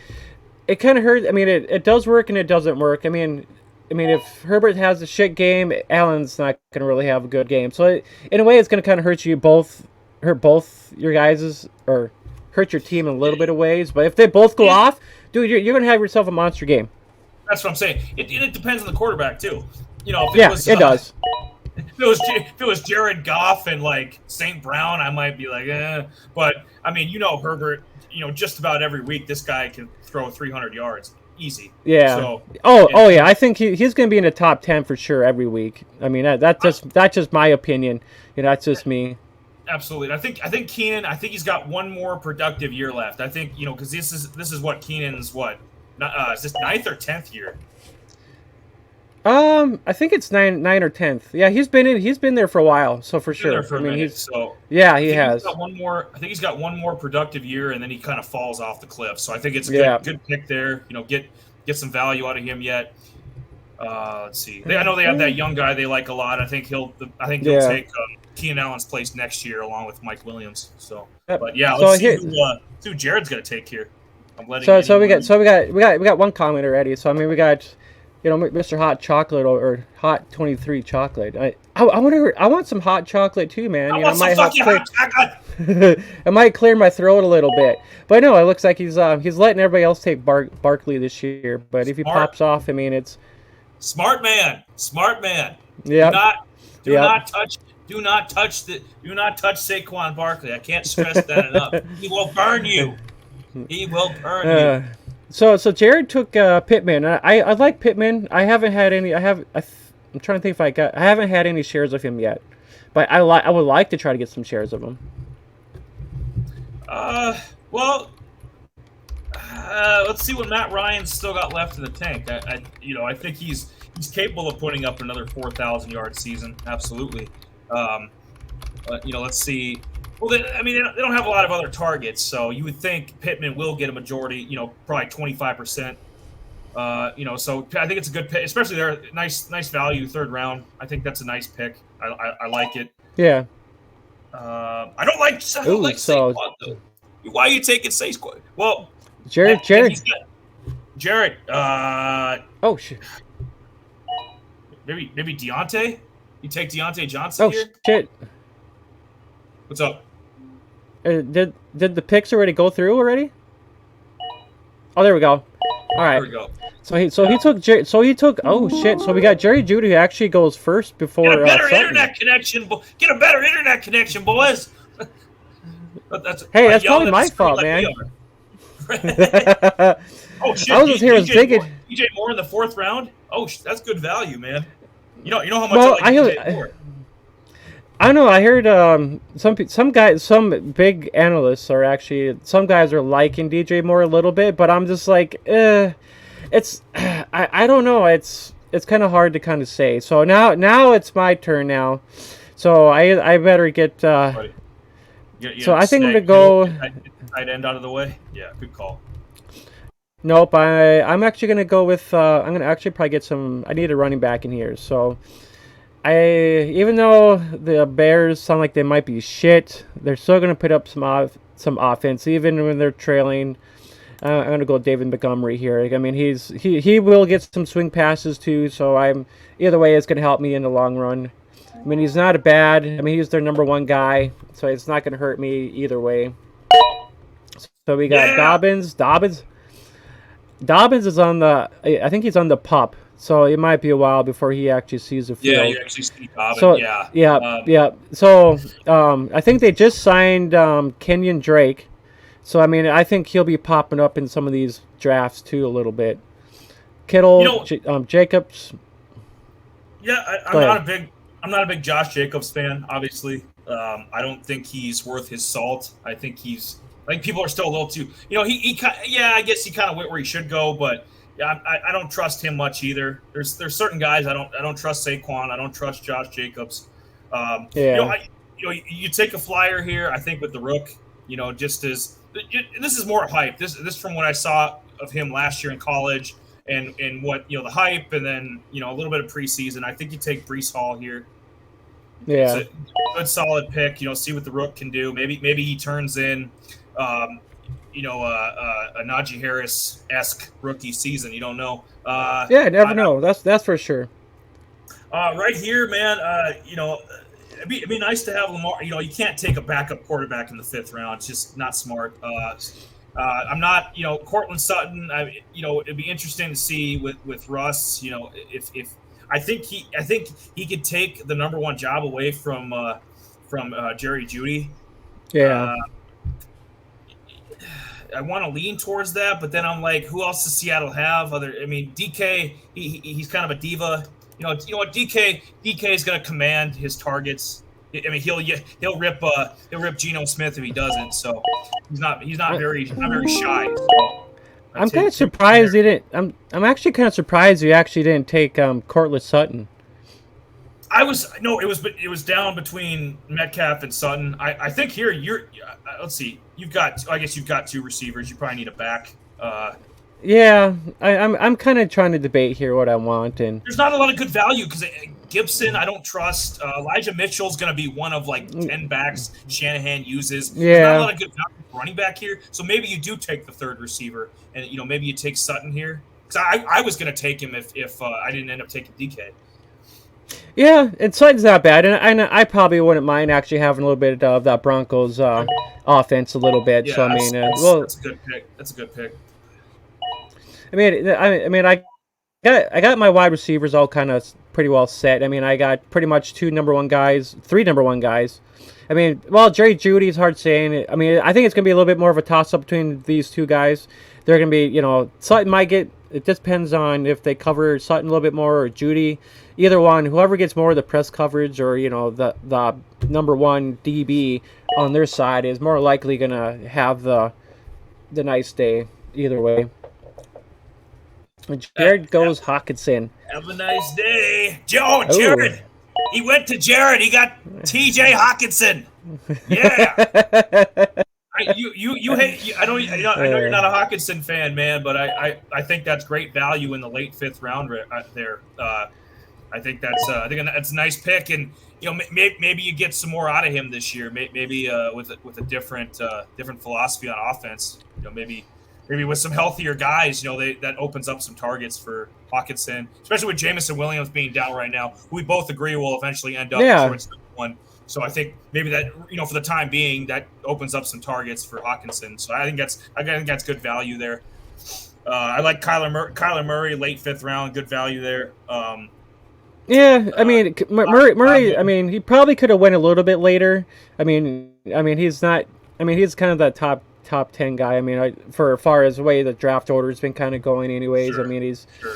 [SPEAKER 2] it kind of hurts. I mean, it does work and it doesn't work. I mean, if Herbert has a shit game, Allen's not going to really have a good game. So in a way, it's going to kind of hurt both your guys's, or hurt your team in a little bit of ways. But if they both go off, dude, you're going to have yourself a monster game.
[SPEAKER 1] That's what I'm saying. It depends on the quarterback too.
[SPEAKER 2] It does.
[SPEAKER 1] If it was Jared Goff and like St. Brown, I might be like, eh. But I mean, Herbert. Just about every week, this guy can throw 300 yards. Easy.
[SPEAKER 2] Yeah.
[SPEAKER 1] So,
[SPEAKER 2] yeah. I think he's going to be in the top 10 for sure every week. I mean, that's just my opinion. That's just me.
[SPEAKER 1] Absolutely. I think Keenan. I think he's got one more productive year left. I think because this is what Keenan's is this 9th or 10th year?
[SPEAKER 2] I think it's 9 or 10th. Yeah, he's been there for a while, so for sure. He has.
[SPEAKER 1] I think he's got one more productive year, and then he kind of falls off the cliff. So I think it's a good pick there. Get some value out of him yet. Let's see. I know they have that young guy they like a lot. I think he'll take Keenan Allen's place next year along with Mike Williams. So, but yeah, let's see who Jared's gonna take here. I'm letting.
[SPEAKER 2] We got one comment already. So I mean, we got. Mr. Hot Chocolate or Hot 23 Chocolate. I want some hot chocolate too, man.
[SPEAKER 1] I want some fucking hot chocolate.
[SPEAKER 2] It might clear my throat a little bit, but no, it looks like he's letting everybody else take Barkley this year. But if he pops off, I mean, it's
[SPEAKER 1] smart man.
[SPEAKER 2] Yeah.
[SPEAKER 1] Do not touch Saquon Barkley. I can't stress that enough. He will burn you. You.
[SPEAKER 2] So Jared took Pittman. I like Pittman. I haven't had any. I'm trying to think if I haven't had any shares of him yet, but I would like to try to get some shares of him.
[SPEAKER 1] Let's see what Matt Ryan's still got left in the tank. I think he's capable of putting up another 4,000 yard season. Absolutely. Let's see. Well, they don't have a lot of other targets, so you would think Pittman will get a majority. Probably 25%. So I think it's a good pick, especially they're nice value 3rd round. I think that's a nice pick. I like it.
[SPEAKER 2] Yeah.
[SPEAKER 1] I don't like Saquon though. Why are you taking Saquon? Well,
[SPEAKER 2] Jared. Oh shit.
[SPEAKER 1] Maybe Deontay. You take Deontay Johnson here.
[SPEAKER 2] Oh shit.
[SPEAKER 1] What's up?
[SPEAKER 2] Did the picks already go through already? Oh, there we go. All right.
[SPEAKER 1] There we go.
[SPEAKER 2] He took. Oh shit! So we got Jerry Jeudy, who actually goes first before.
[SPEAKER 1] Get a better internet connection. Get a better internet connection, boys.
[SPEAKER 2] That's probably my fault, man.
[SPEAKER 1] Oh shit!
[SPEAKER 2] I was just here digging.
[SPEAKER 1] DJ Moore in the 4th round. Oh, that's good value, man. You know how much I like DJ Moore.
[SPEAKER 2] I don't know. I heard some guys, some big analysts are actually, some guys are liking DJ Moore a little bit, but I'm just like, it's I don't know. It's kind of hard to kind of say. So now it's my turn now. So I better get.
[SPEAKER 1] Right.
[SPEAKER 2] So I think I'm gonna go.
[SPEAKER 1] Tight end out of the way. Yeah, good call.
[SPEAKER 2] Nope. I'm actually gonna go with. I'm gonna actually probably get some. I need a running back in here. So even though the Bears sound like they might be shit, they're still gonna put up some offense even when they're trailing. I'm gonna go David Montgomery here. I mean, he will get some swing passes too. So either way, it's gonna help me in the long run. I mean, he's not a bad. I mean, he's their number one guy, so it's not gonna hurt me either way. So we got Dobbins. Dobbins is on the. I think he's on the pup. So it might be a while before he actually sees the field.
[SPEAKER 1] Yeah, you actually see Dobbins.
[SPEAKER 2] So
[SPEAKER 1] yeah.
[SPEAKER 2] yeah. So I think they just signed Kenyon Drake. So I mean, I think he'll be popping up in some of these drafts too a little bit. Kittle, Jacobs.
[SPEAKER 1] Yeah, I'm not a big Josh Jacobs fan. Obviously, I don't think he's worth his salt. I think people are still a little too. I guess he kind of went where he should go, but yeah, I don't trust him much either. There's certain guys I don't trust Saquon. I don't trust Josh Jacobs. You take a flyer here. I think with the Rook, just as this is more hype. This from what I saw of him last year in college, and what the hype, and then a little bit of preseason. I think you take Breece Hall here.
[SPEAKER 2] Yeah,
[SPEAKER 1] it's a good solid pick. See what the Rook can do. Maybe he turns in, a Najee Harris-esque rookie season. You don't know.
[SPEAKER 2] Never know. That's for sure.
[SPEAKER 1] Right here, man. It'd be nice to have Lamar. You can't take a backup quarterback in the 5th round. It's just not smart. I'm not. Cortland Sutton. It'd be interesting to see with Russ. If I think he could take the number 1 job away from Jerry Jeudy.
[SPEAKER 2] Yeah.
[SPEAKER 1] I want to lean towards that, but then I'm like, who else does Seattle have? DK. He's kind of a diva. You know what? DK is going to command his targets. I mean, he'll rip Geno Smith if he doesn't. So he's not very shy. So
[SPEAKER 2] I'm kind of surprised he didn't. I'm actually kind of surprised you actually didn't take Cortland Sutton.
[SPEAKER 1] It was down between Metcalf and Sutton. I think here let's see. I guess you've got 2 receivers. You probably need a back.
[SPEAKER 2] Yeah, I'm kind of trying to debate here what I want, and
[SPEAKER 1] there's not a lot of good value because Gibson I don't trust. Elijah Mitchell's going to be one of like 10 backs Shanahan uses.
[SPEAKER 2] Yeah,
[SPEAKER 1] there's not a lot of good value running back here, so maybe you do take the 3rd receiver, and maybe you take Sutton here because I was going to take him if I didn't end up taking DK.
[SPEAKER 2] Yeah, and Sutton's not bad, and I probably wouldn't mind actually having a little bit of that Broncos offense a little bit.
[SPEAKER 1] Yeah,
[SPEAKER 2] so
[SPEAKER 1] that's a good pick. That's a good pick.
[SPEAKER 2] I got my wide receivers all kind of pretty well set. I mean, I got pretty much 3 number 1 guys. I mean, Jerry Jeudy is hard saying. I mean, I think it's going to be a little bit more of a toss-up between these 2 guys. They're going to be, Sutton might get. It just depends on if they cover Sutton a little bit more or Jeudy. Either one, whoever gets more of the press coverage or the number 1 DB on their side is more likely going to have the nice day. Either way. Jared goes Hawkinson.
[SPEAKER 1] Have a nice day. Jared. He went to Jared. He got TJ Hawkinson. Yeah. You hate. I know you're not a Hawkinson fan, man, but I think that's great value in the late 5th round there. I think that's a nice pick, and maybe you get some more out of him this year. Maybe with a different philosophy on offense. Maybe with some healthier guys, that opens up some targets for Hawkinson, especially with Jameson Williams being down right now, who we both agree will eventually end up towards one. So I think maybe that for the time being that opens up some targets for Hawkinson. So I think that's good value there. I like Kyler Murray late 5th round, good value there.
[SPEAKER 2] Yeah, I mean Murray. I mean, he probably could have went a little bit later. I mean he's not. I mean, he's kind of that top top 10 guy. I mean, for far as the way the draft order has been kind of going, anyways.
[SPEAKER 1] Sure.
[SPEAKER 2] I mean,
[SPEAKER 1] Sure.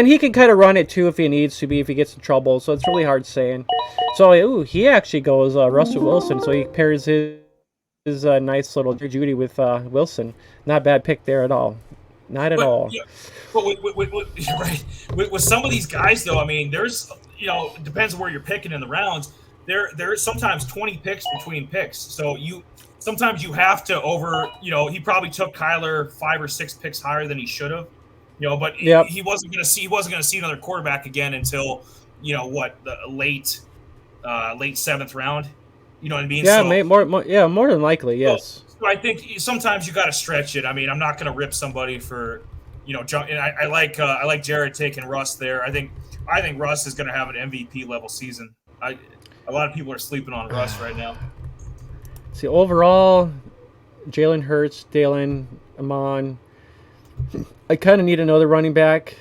[SPEAKER 2] he can kind of run it too if he needs to be, if he gets in trouble. So it's really hard saying. So he actually goes Russell Wilson. So he pairs his nice little Judy with Wilson. Not a bad pick there at all. Not at all.
[SPEAKER 1] Yeah, but right. With some of these guys, though, I mean, there's, it depends on where you're picking in the rounds. There's sometimes 20 picks between picks. So sometimes you have to he probably took Kyler 5 or 6 picks higher than he should have, but
[SPEAKER 2] Yep.
[SPEAKER 1] he wasn't going to see another quarterback again until, the late 7th round. You know what I mean?
[SPEAKER 2] Yeah,
[SPEAKER 1] so,
[SPEAKER 2] more than likely, yes.
[SPEAKER 1] So I think sometimes you got to stretch it. I mean, I'm not going to rip somebody for, jump. And I like Jared taking Russ there. I think Russ is going to have an MVP level season. A lot of people are sleeping on Russ right now.
[SPEAKER 2] See, overall, Jalen Hurts, Dalen, Amon. I kind of need another running back.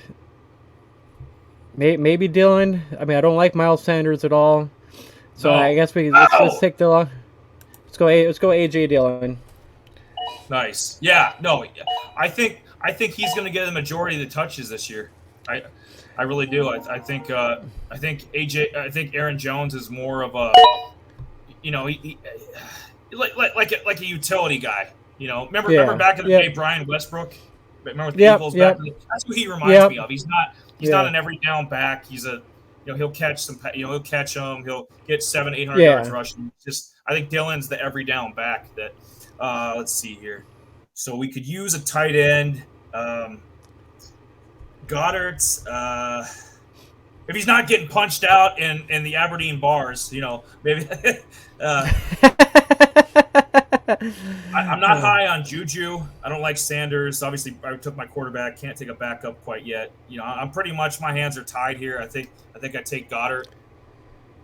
[SPEAKER 2] Maybe Dylan. I mean, I don't like Miles Sanders at all. So
[SPEAKER 1] No.
[SPEAKER 2] I guess let's take the let's go AJ Dillon.
[SPEAKER 1] Nice. Yeah. No. I think he's going to get the majority of the touches this year. I really do. I think Aaron Jones is more of a like a utility guy. Remember back in the day, Brian Westbrook. Remember with the Eagles back in the, that's who he reminds me of. He's not an every down back. He's a he'll catch he'll catch them. He'll get 700-800 yards rushing. I think Dylan's the every down back that. Let's see here. So we could use a tight end. Goddard's. If he's not getting punched out in the Aberdeen bars, maybe. I'm not high on Juju. I don't like Sanders. Obviously, I took my quarterback. Can't take a backup quite yet. I'm pretty much, my hands are tied here. I think I take Goddard.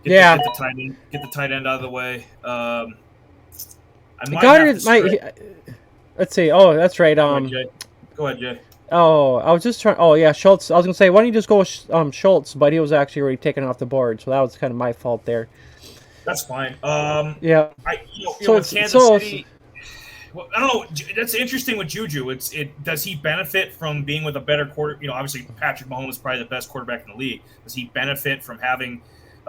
[SPEAKER 1] Get the tight end out of the way.
[SPEAKER 2] Goddard might. Let's see. Oh, that's right.
[SPEAKER 1] Go ahead, Jay.
[SPEAKER 2] Oh, I was just trying. Oh, yeah, Schultz. I was gonna say, why don't you just go with Schultz? But he was actually already taken off the board, so that was kind of my fault there.
[SPEAKER 1] That's fine.
[SPEAKER 2] Yeah.
[SPEAKER 1] Kansas City. Well, I don't know. That's interesting with Juju. Does he benefit from being with a better quarter? Obviously Patrick Mahomes is probably the best quarterback in the league. Does he benefit from having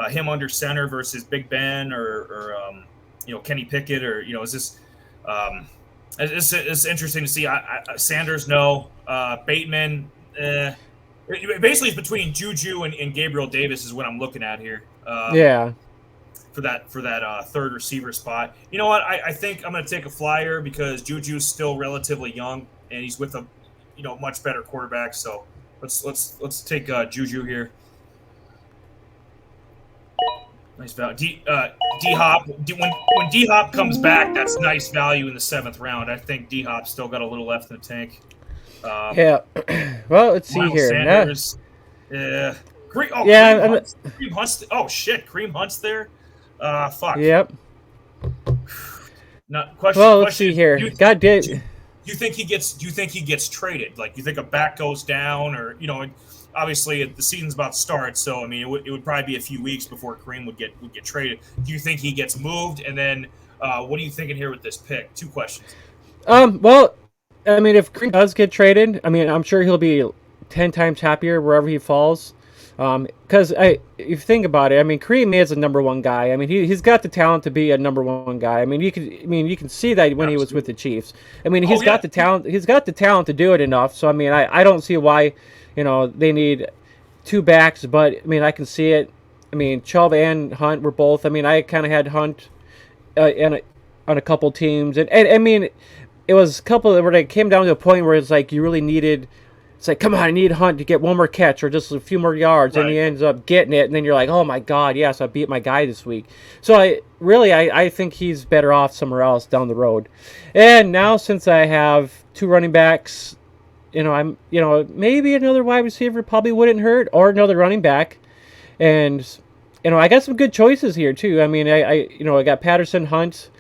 [SPEAKER 1] him under center versus Big Ben or Kenny Pickett, or is this? It's interesting to see. Sanders, no. Bateman, basically it's between Juju and Gabriel Davis is what I'm looking at here. For that third receiver spot. You know what? I think I'm going to take a flyer because Juju's still relatively young and he's with a much better quarterback. So let's take Juju here. Nice value. D-Hop. When D-Hop comes back, that's nice value in the 7th round. I think D-Hop's still got a little left in the tank.
[SPEAKER 2] Well, let's see
[SPEAKER 1] Miles
[SPEAKER 2] here.
[SPEAKER 1] Sanders. Kareem Hunt's. Oh shit, Kareem Hunt's there. Fuck.
[SPEAKER 2] Yep.
[SPEAKER 1] Let's
[SPEAKER 2] see here.
[SPEAKER 1] Do you think he gets traded? Like, you think a back goes down, or obviously the season's about to start, so I mean it would probably be a few weeks before Kareem would get traded. Do you think he gets moved? And then what are you thinking here with this pick? 2 questions.
[SPEAKER 2] Well, I mean, if Kareem does get traded, I mean, I'm sure he'll be 10 times happier wherever he falls. Because if you think about it, I mean, Kareem is a number 1 guy. I mean, he's got the talent to be a number 1 guy. I mean, you can see that when he was with the Chiefs. I mean, he's got the talent. He's got the talent to do it enough. So I mean, I don't see why, they need 2 backs. But I mean, I can see it. I mean, Chubb and Hunt were both. I mean, I kind of had Hunt on a couple teams, and I mean, it was a couple where it came down to a point where it's like you really needed. It's like, come on, I need Hunt to get 1 more catch or just a few more yards, right. And he ends up getting it, and then you're like, oh my God, yes, I beat my guy this week. So I think he's better off somewhere else down the road. And now since I have 2 running backs, I'm maybe another wide receiver probably wouldn't hurt, or another running back, and I got some good choices here too. I mean, I got Patterson, Hunt.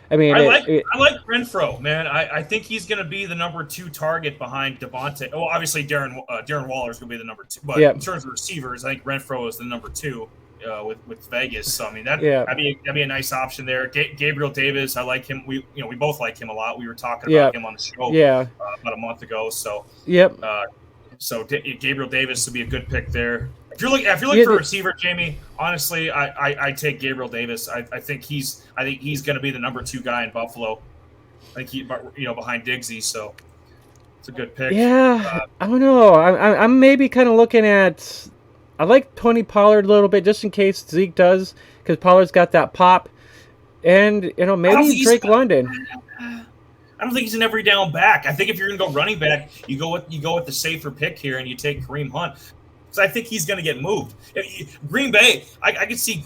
[SPEAKER 2] I mean, I
[SPEAKER 1] like Renfro, man. I think he's going to be the number 2 target behind Devontae. Well, obviously Darren Waller is going to be the number 2, but in terms of receivers, I think Renfro is the number 2. with Vegas. So I mean that'd be a nice option there. Gabriel Davis, I like him. We both like him a lot. We were talking about him on the show about a month ago. So so Gabriel Davis would be a good pick there. If you're looking for a receiver, Jamie, honestly, I take Gabriel Davis. I think he's going to be the number 2 guy in Buffalo. I think behind Diggsy. So it's a good pick.
[SPEAKER 2] Yeah, I don't know. I'm maybe kind of looking at. I like Tony Pollard a little bit just in case Zeke does, because Pollard's got that pop, and maybe Drake London.
[SPEAKER 1] I don't think he's an every down back. I think if you're going to go running back, you go with the safer pick here, and you take Kareem Hunt. Because I think he's going to get moved. Green Bay, I could see if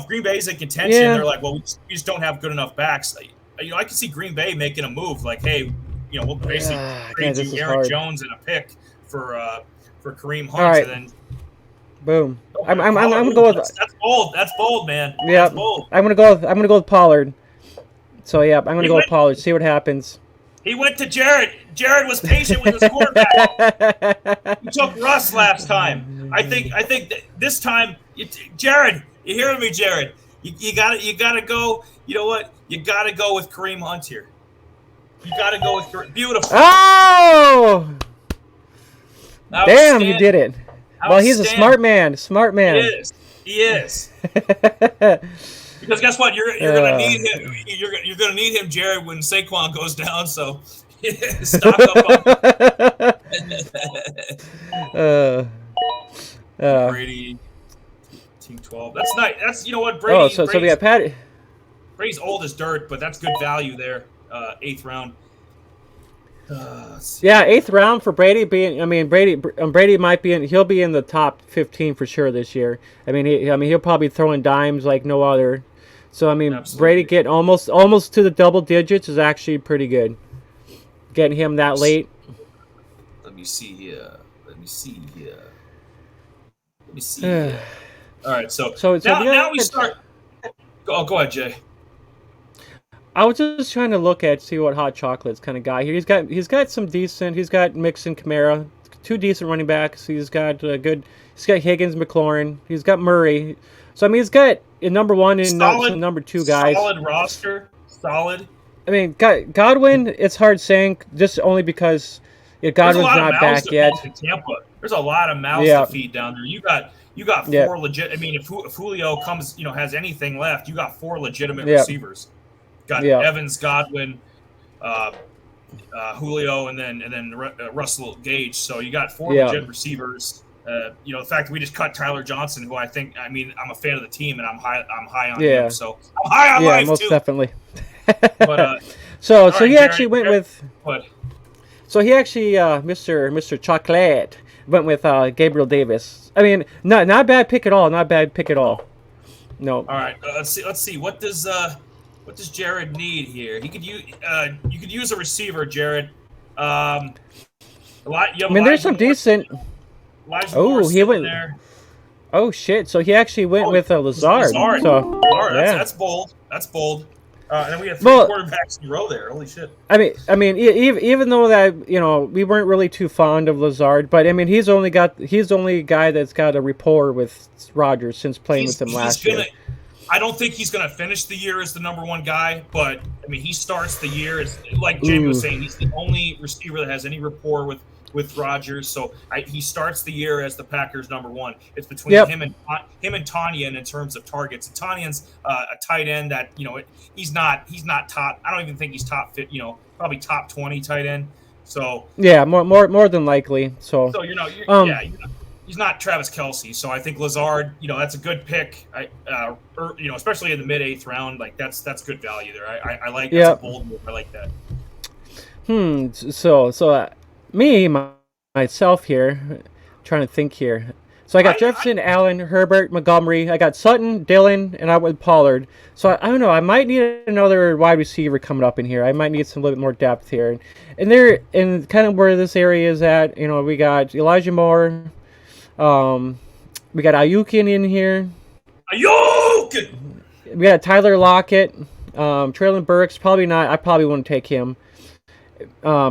[SPEAKER 1] Green Bay is in contention, they're like, well, we just don't have good enough backs. I could see Green Bay making a move like, hey, we'll basically trade you Aaron Jones and a pick for Kareem Hunt,
[SPEAKER 2] right.
[SPEAKER 1] And then
[SPEAKER 2] boom. I'm gonna go with
[SPEAKER 1] that's bold. That's bold, man.
[SPEAKER 2] Yeah, I'm gonna go with Pollard. So I'm gonna go with Pollard. See what happens.
[SPEAKER 1] He went to Jared. Jared was patient with his quarterback. He took Russ last time. I think this time, Jared. You hearing me, Jared? You gotta go. You know what? You gotta go with Kareem Hunt here. You gotta go with Kareem. Beautiful.
[SPEAKER 2] Oh! Damn, you did it. Well, he's a smart man. Smart man.
[SPEAKER 1] He is. Because guess what? You're gonna need him. You're gonna need him, Jared, when Saquon goes down. So stock up on Brady. Team 12. That's nice. That's what Brady.
[SPEAKER 2] Oh, so we got Patty.
[SPEAKER 1] Brady's old as dirt, but that's good value there. 8th round.
[SPEAKER 2] Yeah, 8th round for Brady. Brady might be in. He'll be in the top 15 for sure this year. He'll probably throw in dimes like no other. So absolutely. Brady get almost to the double digits is actually pretty good. Getting him that late.
[SPEAKER 1] Let me see here. All right, so now we start. Go ahead, Jay.
[SPEAKER 2] I was just trying to see what Hot Chocolate's kind of guy here. He's got some decent. He's got Mixon, Kamara, 2 decent running backs. He's got good. He's got Higgins, McLaurin. He's got Murray. So he's got a number 1 and some number 2 guys.
[SPEAKER 1] Solid roster. Solid.
[SPEAKER 2] Godwin. It's hard saying just only because Godwin's not back yet.
[SPEAKER 1] There's a lot of mouths to feed down there. You got 4 legit. If Julio comes, has anything left, you got 4 legitimate receivers. Got Evans, Godwin, Julio, and then Russell Gage. So you got 4 legit receivers. The fact that we just cut Tyler Johnson, who I'm a fan of the team, and I'm high on him. So I'm high on life
[SPEAKER 2] most
[SPEAKER 1] too.
[SPEAKER 2] Definitely.
[SPEAKER 1] But
[SPEAKER 2] so he actually went with. So he actually, Mr. Chocolate went with Gabriel Davis. Not a bad pick at all. Not a bad pick at all. No.
[SPEAKER 1] All right. Let's see. What does Jared need here? He could use. You could use a receiver, Jared.
[SPEAKER 2] There's some decent. He went there. Oh shit! So he actually went with Lazard. So
[SPEAKER 1] that's bold. That's bold. And then we have 3 quarterbacks in a row there. Holy shit!
[SPEAKER 2] Even though that we weren't really too fond of Lazard, but he's the only guy that's got a rapport with Rodgers since playing with him last year.
[SPEAKER 1] I don't think he's going to finish the year as the number 1 guy, but he starts the year as, like Jamie was saying, he's the only receiver that has any rapport with Rodgers. So he starts the year as the Packers' number 1. It's between him and Tonyan in terms of targets. And Tonyan's a tight end that he's not top. I don't even think he's top 50. Probably top 20 tight end. So
[SPEAKER 2] more than likely. So
[SPEAKER 1] he's not Travis Kelce, so I think Lazard, that's a good pick. Especially in the mid 8th round, like that's good value there. I like that's a bold move. I like that.
[SPEAKER 2] Myself here, trying to think here. So I got Jefferson, Allen, Herbert, Montgomery. I got Sutton, Dillon, and I went Pollard. So I don't know. I might need another wide receiver coming up in here. I might need some little bit more depth here. And kind of where this area is at, we got Elijah Moore. We got Ayukin in here.
[SPEAKER 1] Ayukin!
[SPEAKER 2] We got Tyler Lockett. Traylon Burks, probably not. I probably wouldn't take him.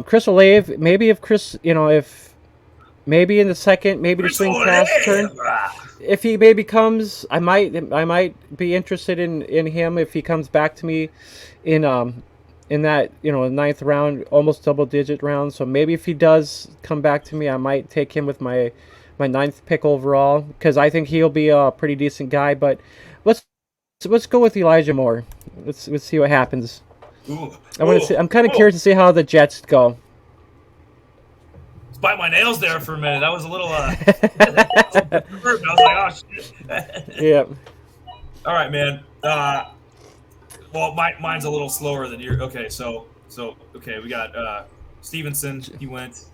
[SPEAKER 2] Chris Olave, maybe if Chris, maybe in the second, maybe the swing pass turn. If he maybe comes, I might be interested in him if he comes back to me in that ninth round, almost double digit round. So maybe if he does come back to me, I might take him with my ninth pick overall because I think he'll be a pretty decent guy. But let's go with Elijah Moore. Let's see what happens. I'm kind of curious to see how the Jets go.
[SPEAKER 1] Bite my nails there for a minute. That was a little. I was like, oh shit.
[SPEAKER 2] Yep.
[SPEAKER 1] All right, man. Well, mine's a little slower than your. Okay, so we got Stevenson. He went.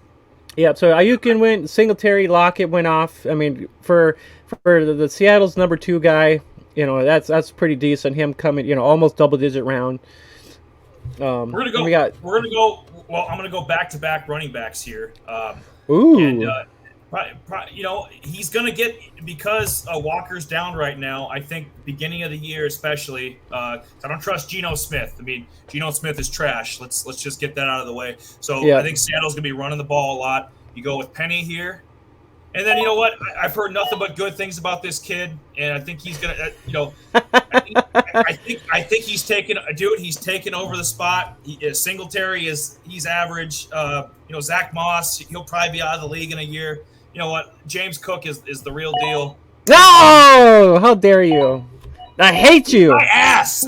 [SPEAKER 2] Yeah, so Ayukin went. Singletary, Lockett went off. I mean, for the Seattle's number 2 guy, that's pretty decent. Him coming, almost double digit round.
[SPEAKER 1] We're gonna go. Well, I'm gonna go back-to-back running backs here.
[SPEAKER 2] Ooh.
[SPEAKER 1] And he's gonna get because Walker's down right now. I think beginning of the year, especially. I don't trust Geno Smith. I mean, Geno Smith is trash. Let's just get that out of the way. So yeah. I think Seattle's gonna be running the ball a lot. You go with Penny here. And then, you know what? I've heard nothing but good things about this kid, and I think he's gonna, I think he's taken over the spot. Singletary he's average. Zach Moss, he'll probably be out of the league in a year. You know what? James Cook is the real deal.
[SPEAKER 2] No! How dare you? I hate you.
[SPEAKER 1] My ass.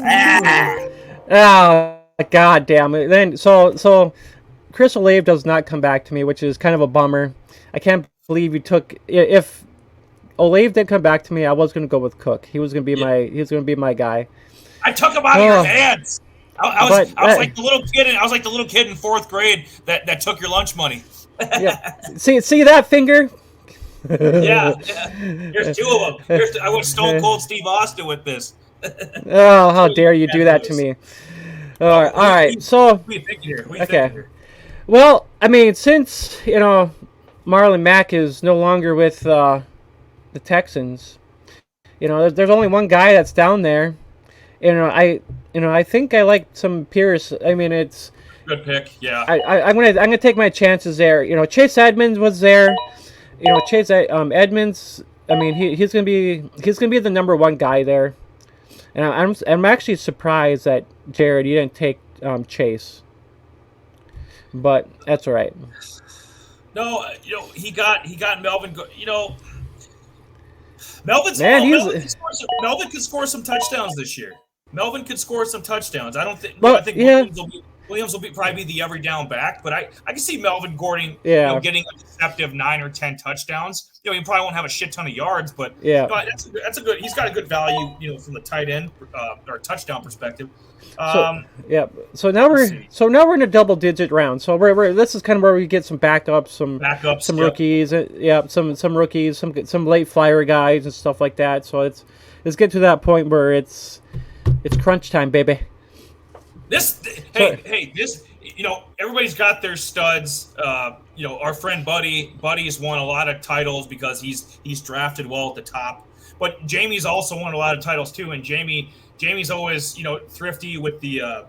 [SPEAKER 2] Oh, God damn it! Then so Chris Olave does not come back to me, which is kind of a bummer. I can't believe you took. If Olave did come back to me, I was going to go with Cook. He was going to be my guy.
[SPEAKER 1] I took him out of your hands. I was like the little kid. I was like the little kid in 4th grade that took your lunch money.
[SPEAKER 2] Yeah. See that finger?
[SPEAKER 1] Yeah. Here's 2 of them. I went Stone Cold Steve Austin with this.
[SPEAKER 2] Oh, how dare you do that to me? All right. So
[SPEAKER 1] what do you think here?
[SPEAKER 2] Well, I mean, since Marlon Mack is no longer with the Texans. There's only one guy that's down there. I think I like some Pierce. I mean, it's
[SPEAKER 1] good pick. Yeah.
[SPEAKER 2] I'm gonna take my chances there. Chase Edmonds was there. Chase Edmonds. I mean, he's gonna be the number 1 guy there. And I'm actually surprised that Jared, you didn't take Chase. But that's all right.
[SPEAKER 1] No, he got Melvin. Melvin could score some touchdowns this year. Melvin could score some touchdowns. I don't think. I think Williams will probably be the every down back, but I can see Melvin Gordon getting a deceptive 9 or 10 touchdowns. He probably won't have a shit ton of yards, but that's a good. He's got a good value, from the tight end or touchdown perspective.
[SPEAKER 2] So now we're in a double digit round. So this is kind of where we get some backups, some rookies, some rookies, some late flyer guys and stuff like that. So let's get to that point where it's crunch time, baby.
[SPEAKER 1] Everybody's got their studs. Our friend Buddy's won a lot of titles because he's drafted well at the top. But Jamie's also won a lot of titles too, and Jamie's always, thrifty with the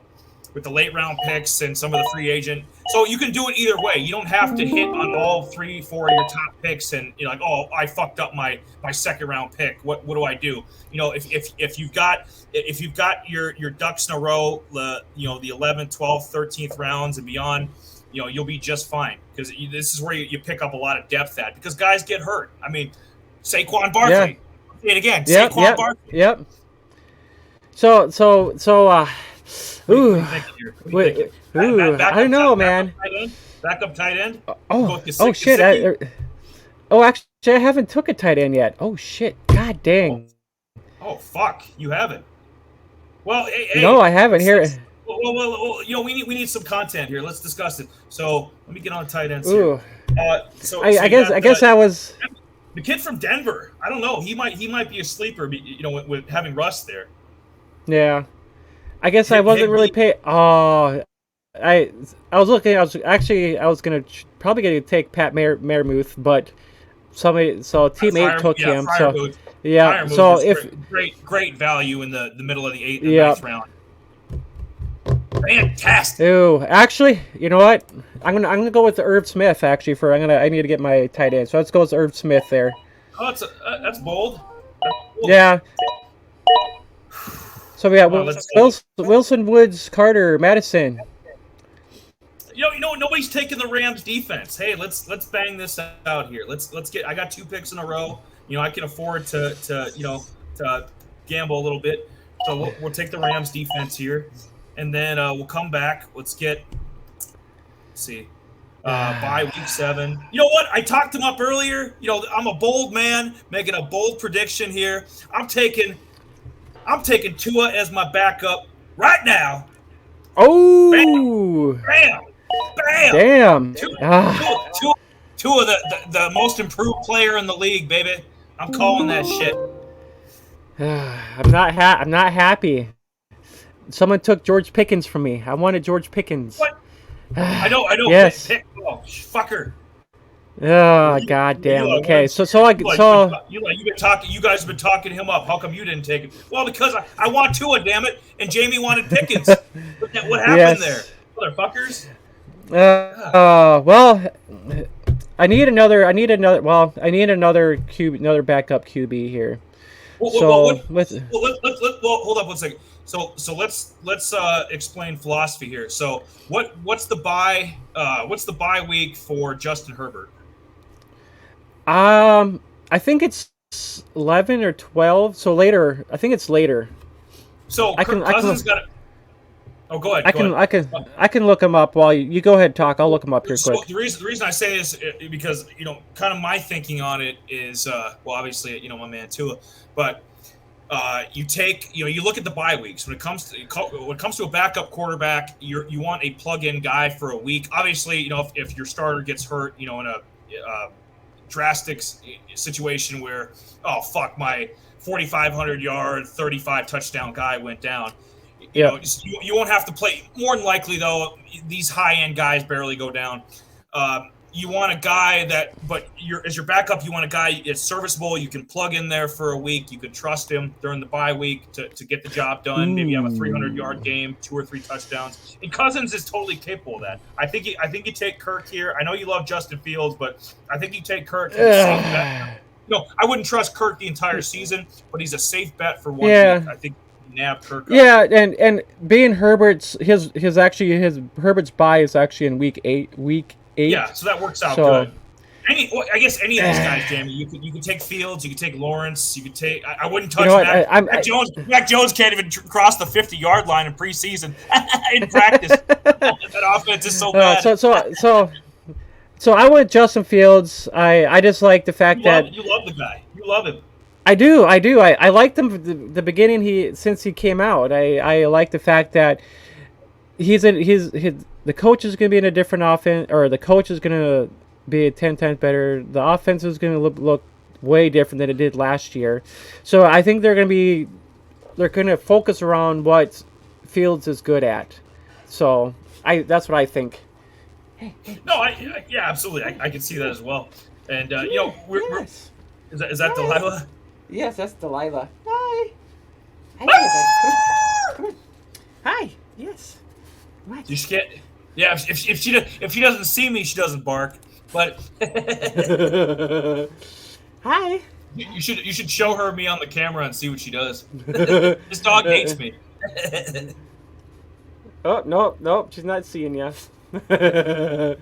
[SPEAKER 1] late round picks and some of the free agent. So you can do it either way. You don't have to hit on all 3, 4 of your top picks and you're like, oh, I fucked up my second round pick. What do I do? If you've got your ducks in a row, the 11th, 12th, 13th rounds and beyond, you'll be just fine because this is where you pick up a lot of depth at because guys get hurt. I mean, Saquon Barkley. Yeah. Say it again. Saquon Barkley.
[SPEAKER 2] Yep. I don't know, man.
[SPEAKER 1] Backup tight end.
[SPEAKER 2] Oh shit! Actually, I haven't took a tight end yet. Oh shit! God dang.
[SPEAKER 1] Oh fuck! You haven't. Well, hey,
[SPEAKER 2] no, I haven't here.
[SPEAKER 1] Well, we need some content here. Let's discuss it. So let me get on tight ends here.
[SPEAKER 2] I guess I was.
[SPEAKER 1] The kid from Denver. I don't know. He might be a sleeper. With having Russ there.
[SPEAKER 2] Yeah, I guess I wasn't really paying. Oh, I was looking. I was gonna probably gonna take Pat Maramouth, but team 8 took him.
[SPEAKER 1] Freiermuth.
[SPEAKER 2] So yeah,
[SPEAKER 1] Freiermuth so if great value in the middle of the 8th and 9th round. Fantastic.
[SPEAKER 2] Ooh, actually, you know what? I'm gonna go with the Irv Smith. Actually, I need to get my tight end. So let's go with Irv Smith there.
[SPEAKER 1] Oh, that's bold.
[SPEAKER 2] Yeah. So we got
[SPEAKER 1] Well,
[SPEAKER 2] Wilson, Woods, Carter, Madison.
[SPEAKER 1] Nobody's taking the Rams defense. Hey, let's bang this out here. Let's get. I got 2 picks in a row. I can afford to gamble a little bit. So we'll take the Rams defense here, and then we'll come back. Let's see. By week 7. You know what? I talked him up earlier. I'm a bold man, making a bold prediction here. I'm taking Tua as my backup right now.
[SPEAKER 2] Oh!
[SPEAKER 1] Bam! Bam!
[SPEAKER 2] Damn!
[SPEAKER 1] Tua, the most improved player in the league, baby. I'm calling that shit.
[SPEAKER 2] I'm not happy. Someone took George Pickens from me. I wanted George Pickens.
[SPEAKER 1] What? I know.
[SPEAKER 2] Yes.
[SPEAKER 1] Oh, fucker.
[SPEAKER 2] Oh, goddamn. Okay, so
[SPEAKER 1] you guys have been talking him up. How come you didn't take it? Well, because I want Tua, damn it, and Jamie wanted Pickens. What happened there, motherfuckers?
[SPEAKER 2] Well, I need another backup QB here.
[SPEAKER 1] Hold up 1 second. So let's explain philosophy here. So what's the bye week for Justin Herbert?
[SPEAKER 2] I think it's 11 or 12. So later. I think it's later.
[SPEAKER 1] So Cousins got it. Oh, go ahead.
[SPEAKER 2] I can look him up while you go ahead and talk. I'll look him up here quick.
[SPEAKER 1] The reason I say this is because kind of my thinking on it is obviously my man Tua, but you look at the bye weeks when it comes to a backup quarterback. You want a plug-in guy for a week. Obviously, if your starter gets hurt, in a drastic situation where my 4,500 yard 35 touchdown guy went down. You won't have to play. More than likely, though, these high-end guys barely go down. You want a guy as your backup, you want a guy that's serviceable. You can plug in there for a week. You can trust him during the bye week to get the job done. Maybe have a 300-yard game, 2 or 3 touchdowns. And Cousins is totally capable of that. I think you take Kirk here. I know you love Justin Fields, but I think you take Kirk. No, I wouldn't trust Kirk the entire season, but he's a safe bet for 1 week. I think. Kirk.
[SPEAKER 2] Yeah, and being Herbert's Herbert's bye is actually in week 8.
[SPEAKER 1] Yeah, so that works out good. I guess any of these guys, Jamie. You could take Fields, you could take Lawrence, you could take. I wouldn't touch Mac Jones. Mac Jones can't even cross the 50-yard line in preseason in practice. That offense is so bad.
[SPEAKER 2] So I went Justin Fields. I just like the fact that
[SPEAKER 1] you love the guy. You love him.
[SPEAKER 2] I do. I liked him from the beginning. Since he came out, I like the fact that the coach is going to be in a different offense, or the coach is going to be 10 times better. The offense is going to look way different than it did last year. So I think they're going to focus around what Fields is good at. So that's what I think.
[SPEAKER 1] No, yeah, absolutely. I can see that as well. And
[SPEAKER 2] yes.
[SPEAKER 1] Is that Delilah?
[SPEAKER 2] Yes, that's Delilah. Hi. Hi. Come on. Hi. Yes. What?
[SPEAKER 1] You should get. Yeah, if she doesn't see me, she doesn't bark. But
[SPEAKER 2] hi.
[SPEAKER 1] You should show her me on the camera and see what she does. This dog hates me.
[SPEAKER 2] Oh no, she's not seeing you. But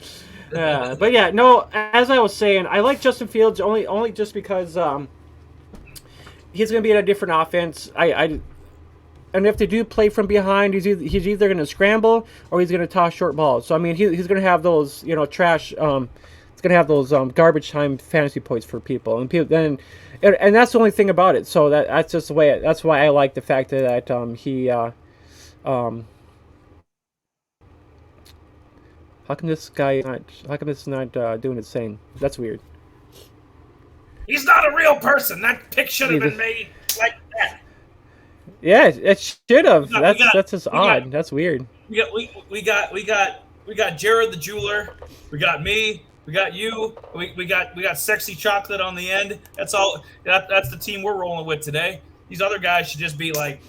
[SPEAKER 2] yeah, no. As I was saying, I like Justin Fields only just because he's going to be in a different offense. And if they do play from behind, he's either going to scramble or he's going to toss short balls. So I mean, he's going to have those trash. It's going to have those garbage time fantasy points for people, and that's the only thing about it. So that's just the way. That's why I like the fact that he. How come this guy not? How come it's not doing its thing? That's weird.
[SPEAKER 1] He's not a real person. That pick should have been made like that.
[SPEAKER 2] Yeah, it should have. That's just odd. That's weird.
[SPEAKER 1] We got Jared the jeweler. We got me. We got you. We got sexy chocolate on the end. That's all. That's the team we're rolling with today. These other guys should just be like,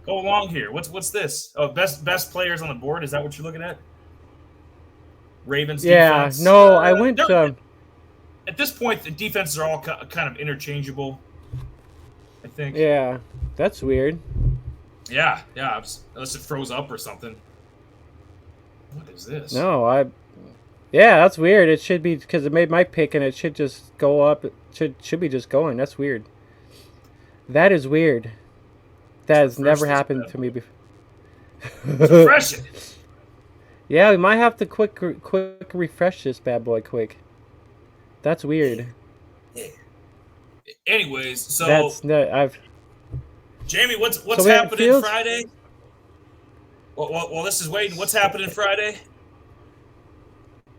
[SPEAKER 1] Go along here. What's this? Oh, best players on the board. Is that what you're looking at? Ravens defense.
[SPEAKER 2] No, I went.
[SPEAKER 1] At this point, the defenses are all kind of interchangeable, I think.
[SPEAKER 2] Yeah, that's weird.
[SPEAKER 1] Yeah. Unless it froze up or something. What is this?
[SPEAKER 2] No, Yeah, that's weird. It should be because it made my pick, and it should just go up. It should be just going. That's weird. That is weird. That has never happened to me before.
[SPEAKER 1] Refresh it.
[SPEAKER 2] Yeah, we might have to quick refresh this bad boy quick. That's weird.
[SPEAKER 1] Yeah. Anyways, so Jamie, what's happening Friday? Well, this is waiting. What's happening Friday?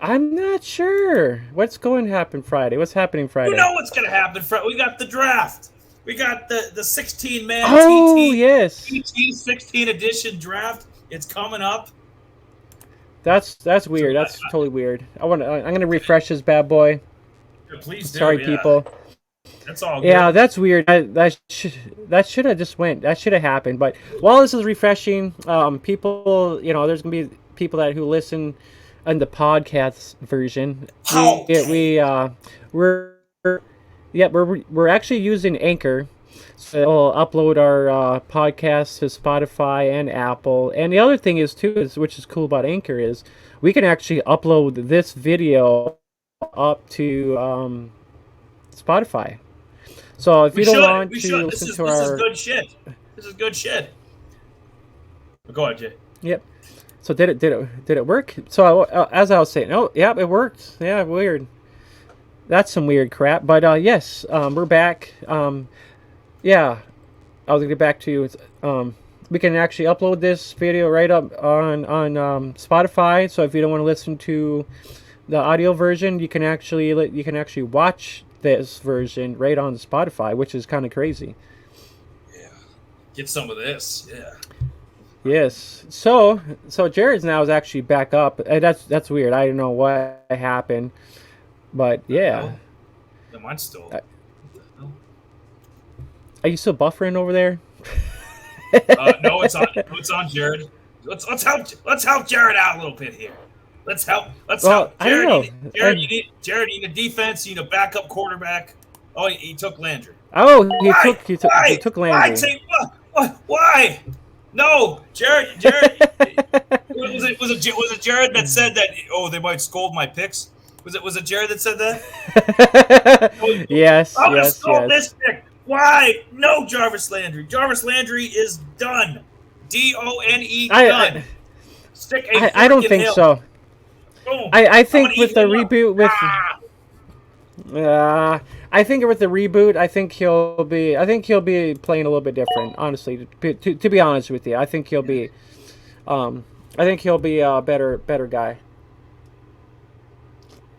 [SPEAKER 2] I'm not sure. What's going to happen Friday? What's happening Friday?
[SPEAKER 1] You know what's going to happen Friday. We got the draft. We got the 16-man
[SPEAKER 2] yes.
[SPEAKER 1] TT 16 edition draft. It's coming up.
[SPEAKER 2] That's weird. That's totally weird. I'm gonna refresh this bad boy.
[SPEAKER 1] Please do.
[SPEAKER 2] Sorry, people.
[SPEAKER 1] That's all good.
[SPEAKER 2] Yeah, that's weird. That should have just went. That should have happened. But while this is refreshing, people, there's gonna be people who listen in the podcast version. We're actually using Anchor. So we'll upload our podcast to Spotify and Apple. And the other thing which is cool about Anchor, is we can actually upload this video up to Spotify. So if you don't want to listen to our...
[SPEAKER 1] This is good shit. This is good shit. Go ahead, Jay.
[SPEAKER 2] Yep. So did it work? So as I was saying, it worked. Yeah, weird. That's some weird crap. But yes, we're back. Yeah, I was gonna get back to you. We can actually upload this video right up on Spotify. So if you don't want to listen to the audio version, you can actually watch this version right on Spotify, which is kind of crazy.
[SPEAKER 1] Yeah, get some of this. Yeah.
[SPEAKER 2] Yes. So Jared's now is actually back up. That's weird. I don't know what happened, but yeah.
[SPEAKER 1] No, mine's still.
[SPEAKER 2] Are you still buffering over there?
[SPEAKER 1] No, it's on Jared. Let's help Jared out a little bit here. Let's help Jared.
[SPEAKER 2] I don't know.
[SPEAKER 1] Jared, you need a defense. You need a backup quarterback. Oh, he took Landry.
[SPEAKER 2] Oh, he took Landry.
[SPEAKER 1] Why? No, Jared. was it Jared that said that? Oh, they might scold my picks. Was it Jared that said that?
[SPEAKER 2] Yes.
[SPEAKER 1] I'm gonna scold this pick. Why? No, Jarvis Landry. Jarvis Landry is done. DONE done.
[SPEAKER 2] I don't think so.
[SPEAKER 1] Boom.
[SPEAKER 2] I think with the reboot I think with the reboot, I think he'll be playing a little bit different. Honestly, to be honest with you, I think he'll be a better guy.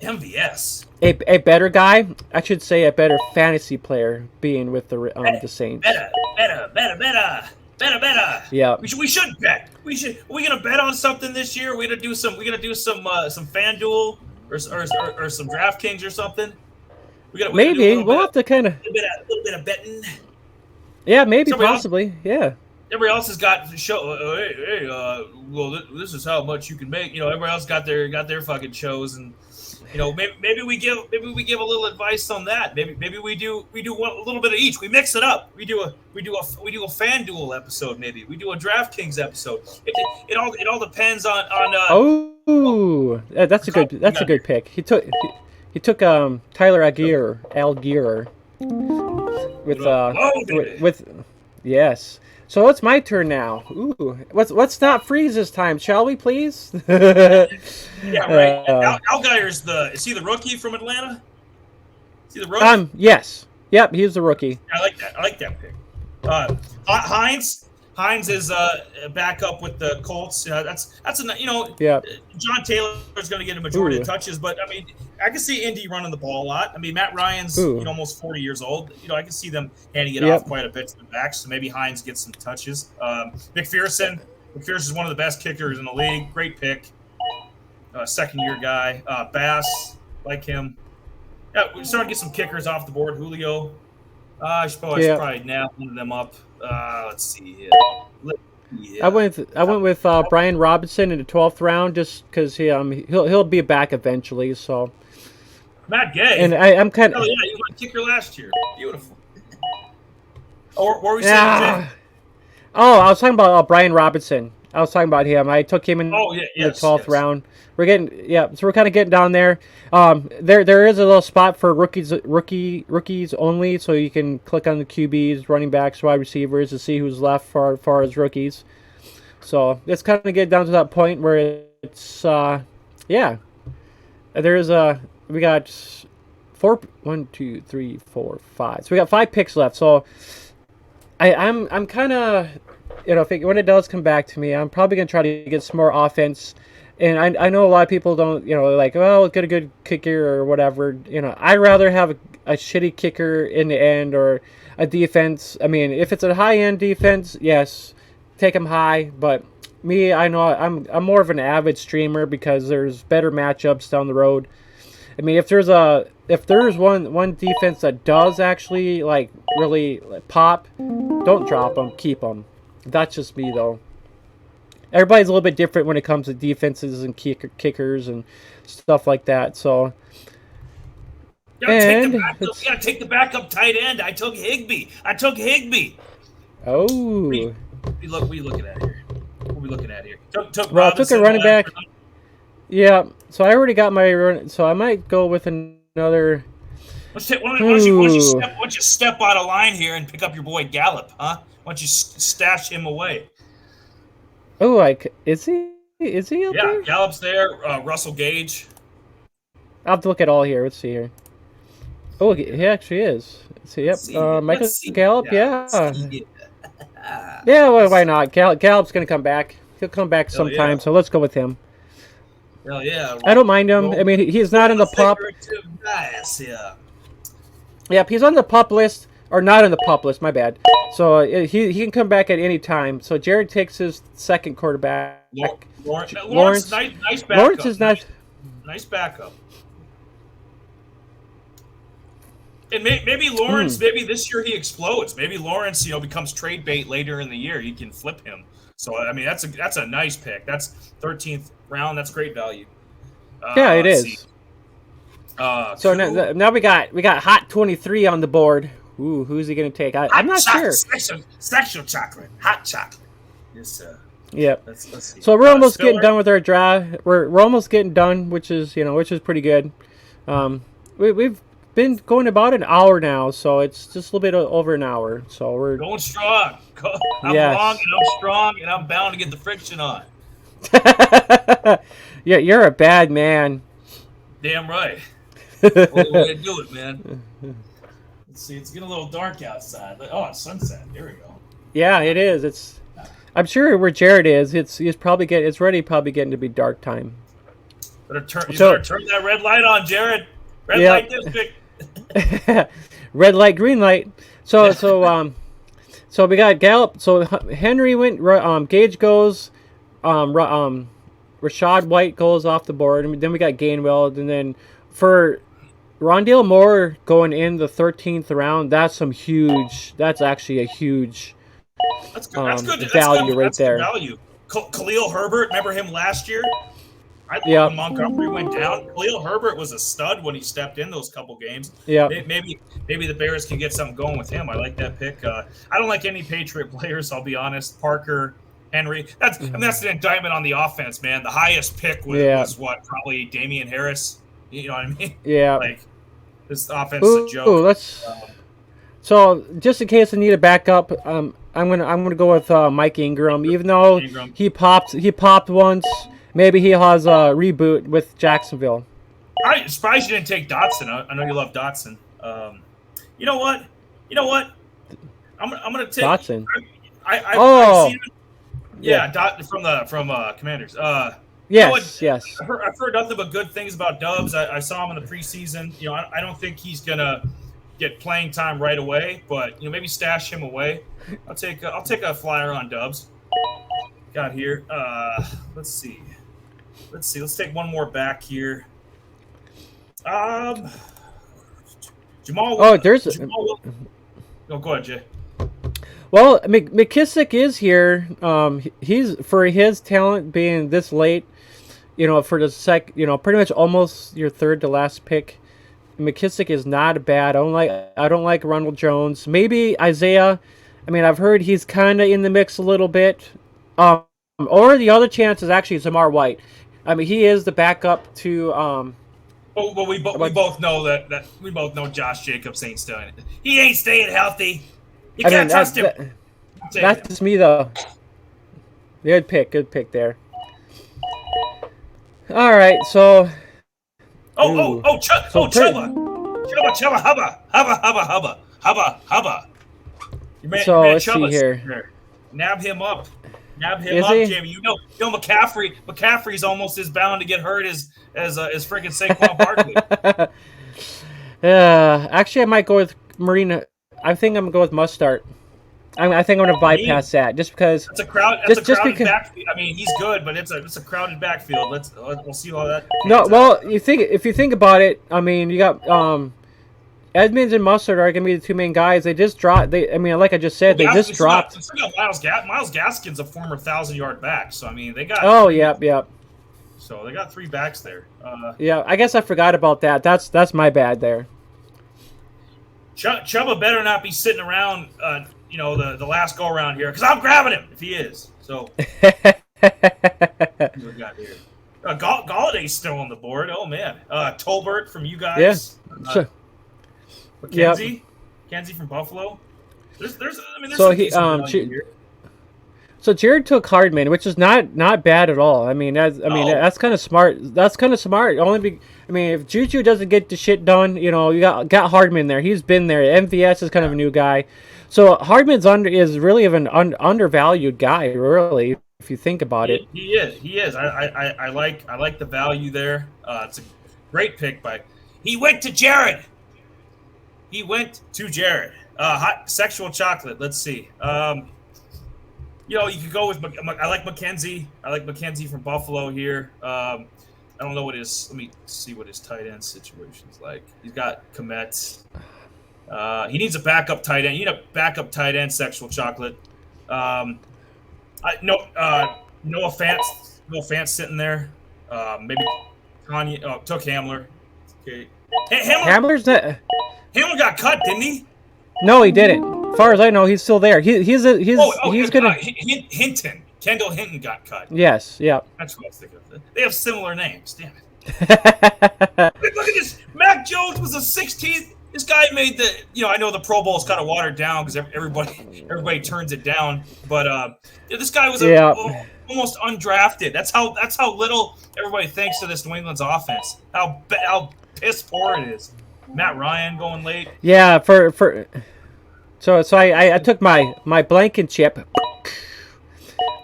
[SPEAKER 1] MVS.
[SPEAKER 2] A better guy, I should say, a better fantasy player, being with the Saints.
[SPEAKER 1] Better.
[SPEAKER 2] Yeah.
[SPEAKER 1] We should bet. Are we gonna bet on something this year? We're gonna do some FanDuel or some DraftKings or something.
[SPEAKER 2] Maybe we'll have to kind of
[SPEAKER 1] a little bit of betting.
[SPEAKER 2] Yeah, maybe possibly. Yeah.
[SPEAKER 1] Everybody else has got show. Well, this is how much you can make. Everybody else got their fucking shows, and maybe we give a little advice on that. Maybe we do a little bit of each. We mix it up. We do a FanDuel episode. Maybe we do a DraftKings episode. It all depends on.
[SPEAKER 2] That's a good pick. He took Tyler Algier with yes. So it's my turn now. Ooh, let's not freeze this time, shall we, please?
[SPEAKER 1] Yeah, right. Algier's is he the rookie from Atlanta? Is he the rookie?
[SPEAKER 2] Yes. Yep, he's the rookie.
[SPEAKER 1] I like that pick. Hines is back up with the Colts. That's
[SPEAKER 2] Yeah.
[SPEAKER 1] John Taylor's going to get a majority of touches, but I mean, I can see Indy running the ball a lot. I mean, Matt Ryan's almost 40 years old. I can see them handing it off quite a bit to the backs. So maybe Hines gets some touches. McPherson is one of the best kickers in the league. Great pick. Second-year guy. Bass, like him. Yeah, we're starting to get some kickers off the board. Julio. I should probably nab one of them up. Let's see here.
[SPEAKER 2] I
[SPEAKER 1] Yeah.
[SPEAKER 2] went with Brian Robinson in the 12th round just because he'll be back eventually. So
[SPEAKER 1] Matt
[SPEAKER 2] and
[SPEAKER 1] Gay.
[SPEAKER 2] I'm kind
[SPEAKER 1] Oh
[SPEAKER 2] of
[SPEAKER 1] yeah, you won kicker last year. Beautiful. Oh, what were we saying, Jay?
[SPEAKER 2] ah. Oh, I was talking about Brian Robinson. I was talking about him. I took him in
[SPEAKER 1] Oh yeah,
[SPEAKER 2] the
[SPEAKER 1] yes,
[SPEAKER 2] 12th
[SPEAKER 1] yes.
[SPEAKER 2] round. So we're kind of getting down there. There is a little spot for rookies only, so you can click on the QBs, running backs, wide receivers to see who's left for far as rookies. So it's kind of get down to that point where it's yeah. There's we got four, 1, 2, 3, 4, 5. So we got 5 picks left. So I'm kind of, when it does come back to me, I'm probably gonna try to get some more offense. And I know a lot of people don't, like, well, get a good kicker or whatever. I'd rather have a shitty kicker in the end or a defense. I mean, if it's a high end defense, yes, take them high. But me, I know I'm more of an avid streamer because there's better matchups down the road. I mean, if there's one defense that does actually like really pop, don't drop them, keep them. That's just me though. Everybody's a little bit different when it comes to defenses and kickers and stuff like that. So,
[SPEAKER 1] You gotta take the
[SPEAKER 2] and
[SPEAKER 1] backup. You
[SPEAKER 2] it's
[SPEAKER 1] gotta take the backup tight end. I took Higby.
[SPEAKER 2] oh
[SPEAKER 1] We looking at here? What are we looking at here? Took
[SPEAKER 2] well, I took a
[SPEAKER 1] Robinson.
[SPEAKER 2] running back. Yeah, so I already got my run. So I might go with another.
[SPEAKER 1] Why
[SPEAKER 2] Ooh.
[SPEAKER 1] don't you step out of line here and pick up your boy Gallup, huh? Why don't you stash him away?
[SPEAKER 2] Oh, is he up
[SPEAKER 1] Yeah,
[SPEAKER 2] there?
[SPEAKER 1] Gallup's there. Russell Gage.
[SPEAKER 2] I'll have to look at all here. Let's see here. Oh, he actually is. Let's see, yep.
[SPEAKER 1] Let's see.
[SPEAKER 2] Michael
[SPEAKER 1] Let's see.
[SPEAKER 2] Gallup,
[SPEAKER 1] Yeah.
[SPEAKER 2] yeah.
[SPEAKER 1] Let's see.
[SPEAKER 2] Yeah, well, why not? Gallup's going to come back. He'll come back
[SPEAKER 1] Hell
[SPEAKER 2] sometime,
[SPEAKER 1] yeah.
[SPEAKER 2] so let's go with him.
[SPEAKER 1] Hell yeah.
[SPEAKER 2] I don't mind him. I mean, he's not in the pup.
[SPEAKER 1] Yeah.
[SPEAKER 2] Yep, he's on the pup list, or not on the pup list, my bad. So he can come back at any time. So Jared takes his second quarterback.
[SPEAKER 1] Lawrence, nice backup.
[SPEAKER 2] Lawrence is not.
[SPEAKER 1] Nice backup. And maybe Lawrence, maybe this year he explodes. Maybe Lawrence, becomes trade bait later in the year. You can flip him. So I mean, that's a nice pick. That's 13th round. That's great value.
[SPEAKER 2] Yeah, it is. So
[SPEAKER 1] cool.
[SPEAKER 2] now we got Hot 23 on the board. Ooh, who's he gonna take? I'm not sure.
[SPEAKER 1] Special chocolate, hot chocolate. Yes,
[SPEAKER 2] Yep.
[SPEAKER 1] let's see.
[SPEAKER 2] So we're almost
[SPEAKER 1] Spiller?
[SPEAKER 2] getting done with our draft. We're almost getting done, which is pretty good. We've been going about an hour now, so it's just a little bit over an hour. So we're
[SPEAKER 1] Going strong. I'm
[SPEAKER 2] Yes.
[SPEAKER 1] long and I'm strong and I'm bound to get the friction on.
[SPEAKER 2] yeah, you're a bad man.
[SPEAKER 1] Damn right. What way to do it, man? Let's see. It's getting a little dark outside. Oh, it's sunset. There we go.
[SPEAKER 2] Yeah, it is. I'm sure where Jared is, it's already probably getting to be dark time.
[SPEAKER 1] Better turn that red light on, Jared. Red
[SPEAKER 2] Yep.
[SPEAKER 1] light district.
[SPEAKER 2] Red light, green light. So we got Gallup. So Henry went. Gage goes. Rashad White goes off the board. And then we got Gainwell, and then for Rondale Moore going in the 13th round. That's actually a huge.
[SPEAKER 1] That's good. That's good.
[SPEAKER 2] Value right
[SPEAKER 1] that's
[SPEAKER 2] there.
[SPEAKER 1] Good value. Khalil Herbert. Remember him last year? I thought
[SPEAKER 2] Yep.
[SPEAKER 1] when Montgomery went down, Khalil Herbert was a stud when he stepped in those couple games.
[SPEAKER 2] Yeah.
[SPEAKER 1] Maybe the Bears can get something going with him. I like that pick. I don't like any Patriot players. I'll be honest. Parker, Henry. That's an indictment on the offense, man. The highest pick was what? Probably Damian Harris. You know what I mean?
[SPEAKER 2] Yeah.
[SPEAKER 1] Like this offense is a joke.
[SPEAKER 2] Let's. So just in case I need a backup, I'm gonna go with Mike Ingram. Even though he popped once. Maybe he has a reboot with Jacksonville.
[SPEAKER 1] I'm surprised you didn't take Dotson. I know you love Dotson. You know what? I'm gonna take
[SPEAKER 2] Dotson.
[SPEAKER 1] I've seen it. From Commanders.
[SPEAKER 2] Yes.
[SPEAKER 1] I've heard nothing but good things about Dubs. I saw him in the preseason. I don't think he's gonna get playing time right away, but maybe stash him away. I'll take a flyer on Dubs. Got here. Let's see. Let's take one more back here. Jamal.
[SPEAKER 2] Oh, there's.
[SPEAKER 1] Jamal, go ahead, Jay.
[SPEAKER 2] Well, McKissick is here. He's for his talent being this late. For the pretty much almost your third to last pick. McKissick is not bad. I don't like Ronald Jones. Maybe Isaiah. I mean, I've heard he's kind of in the mix a little bit. Or the other chance is actually Zamar White. I mean, he is the backup to.
[SPEAKER 1] Well, we both know that we both know Josh Jacobs ain't staying. He ain't staying healthy. You can't trust him.
[SPEAKER 2] That's just me though. Good pick there. All right, so.
[SPEAKER 1] Chubba, hubba.
[SPEAKER 2] Let's see here.
[SPEAKER 1] Nab him up,
[SPEAKER 2] Is he?
[SPEAKER 1] Jamie. You know McCaffrey. McCaffrey's almost as bound to get hurt as freaking Saquon Barkley.
[SPEAKER 2] Actually, I might go with Marina. I think I'm gonna go with Mustard. I think I'm gonna bypass that just because.
[SPEAKER 1] It's a crowded backfield. I mean, he's good, but it's a crowded backfield. We'll see all that.
[SPEAKER 2] No, well, if you think about it, I mean, you got Edmonds and Mustard are gonna be the two main guys. They just dropped. Like I just said, they just dropped.
[SPEAKER 1] Miles Gaskin's a former 1,000-yard back, so I mean, they got.
[SPEAKER 2] Oh, yep.
[SPEAKER 1] So they got 3 backs there.
[SPEAKER 2] Yeah, I guess I forgot about that. That's my bad there.
[SPEAKER 1] Chubba better not be sitting around. The last go around here because I'm grabbing him if he is. So. What we got here? Galladay's still on the board. Oh man, Tolbert from you guys.
[SPEAKER 2] Yeah.
[SPEAKER 1] McKenzie from Buffalo. There's
[SPEAKER 2] so So Jared took Hardman, which is not bad at all. That's kind of smart. That's kind of smart. If Juju doesn't get the shit done, you got Hardman there. He's been there. MVS is kind of a new guy. So Hardman's is really of an undervalued guy, really, if you think about it.
[SPEAKER 1] He is. I like the value there. It's a great pick by. He went to Jared. Hot sexual chocolate. Let's see. You could go with. I like McKenzie. I like McKenzie from Buffalo here. I don't know what his. Let me see what his tight end situation's like. He's got Komet. He needs a backup tight end. You need a backup tight end. Sexual chocolate. No Fant sitting there. Maybe Kanye took Hamler. Okay.
[SPEAKER 2] Hamler's not.
[SPEAKER 1] Hamler got cut, didn't he?
[SPEAKER 2] No, he didn't. As far as I know, he's still there. He's gonna.
[SPEAKER 1] Hinton. Kendall Hinton got cut.
[SPEAKER 2] Yes. Yeah.
[SPEAKER 1] That's what I was thinking of. They have similar names. Damn it. Look at this. Mac Jones was a 16th. This guy made the. I know the Pro Bowl is kind of watered down because everybody turns it down. But this guy was almost undrafted. That's how little everybody thinks of this New England's offense. How piss poor it is. Matt Ryan going late.
[SPEAKER 2] Yeah, so I took my Blankenship.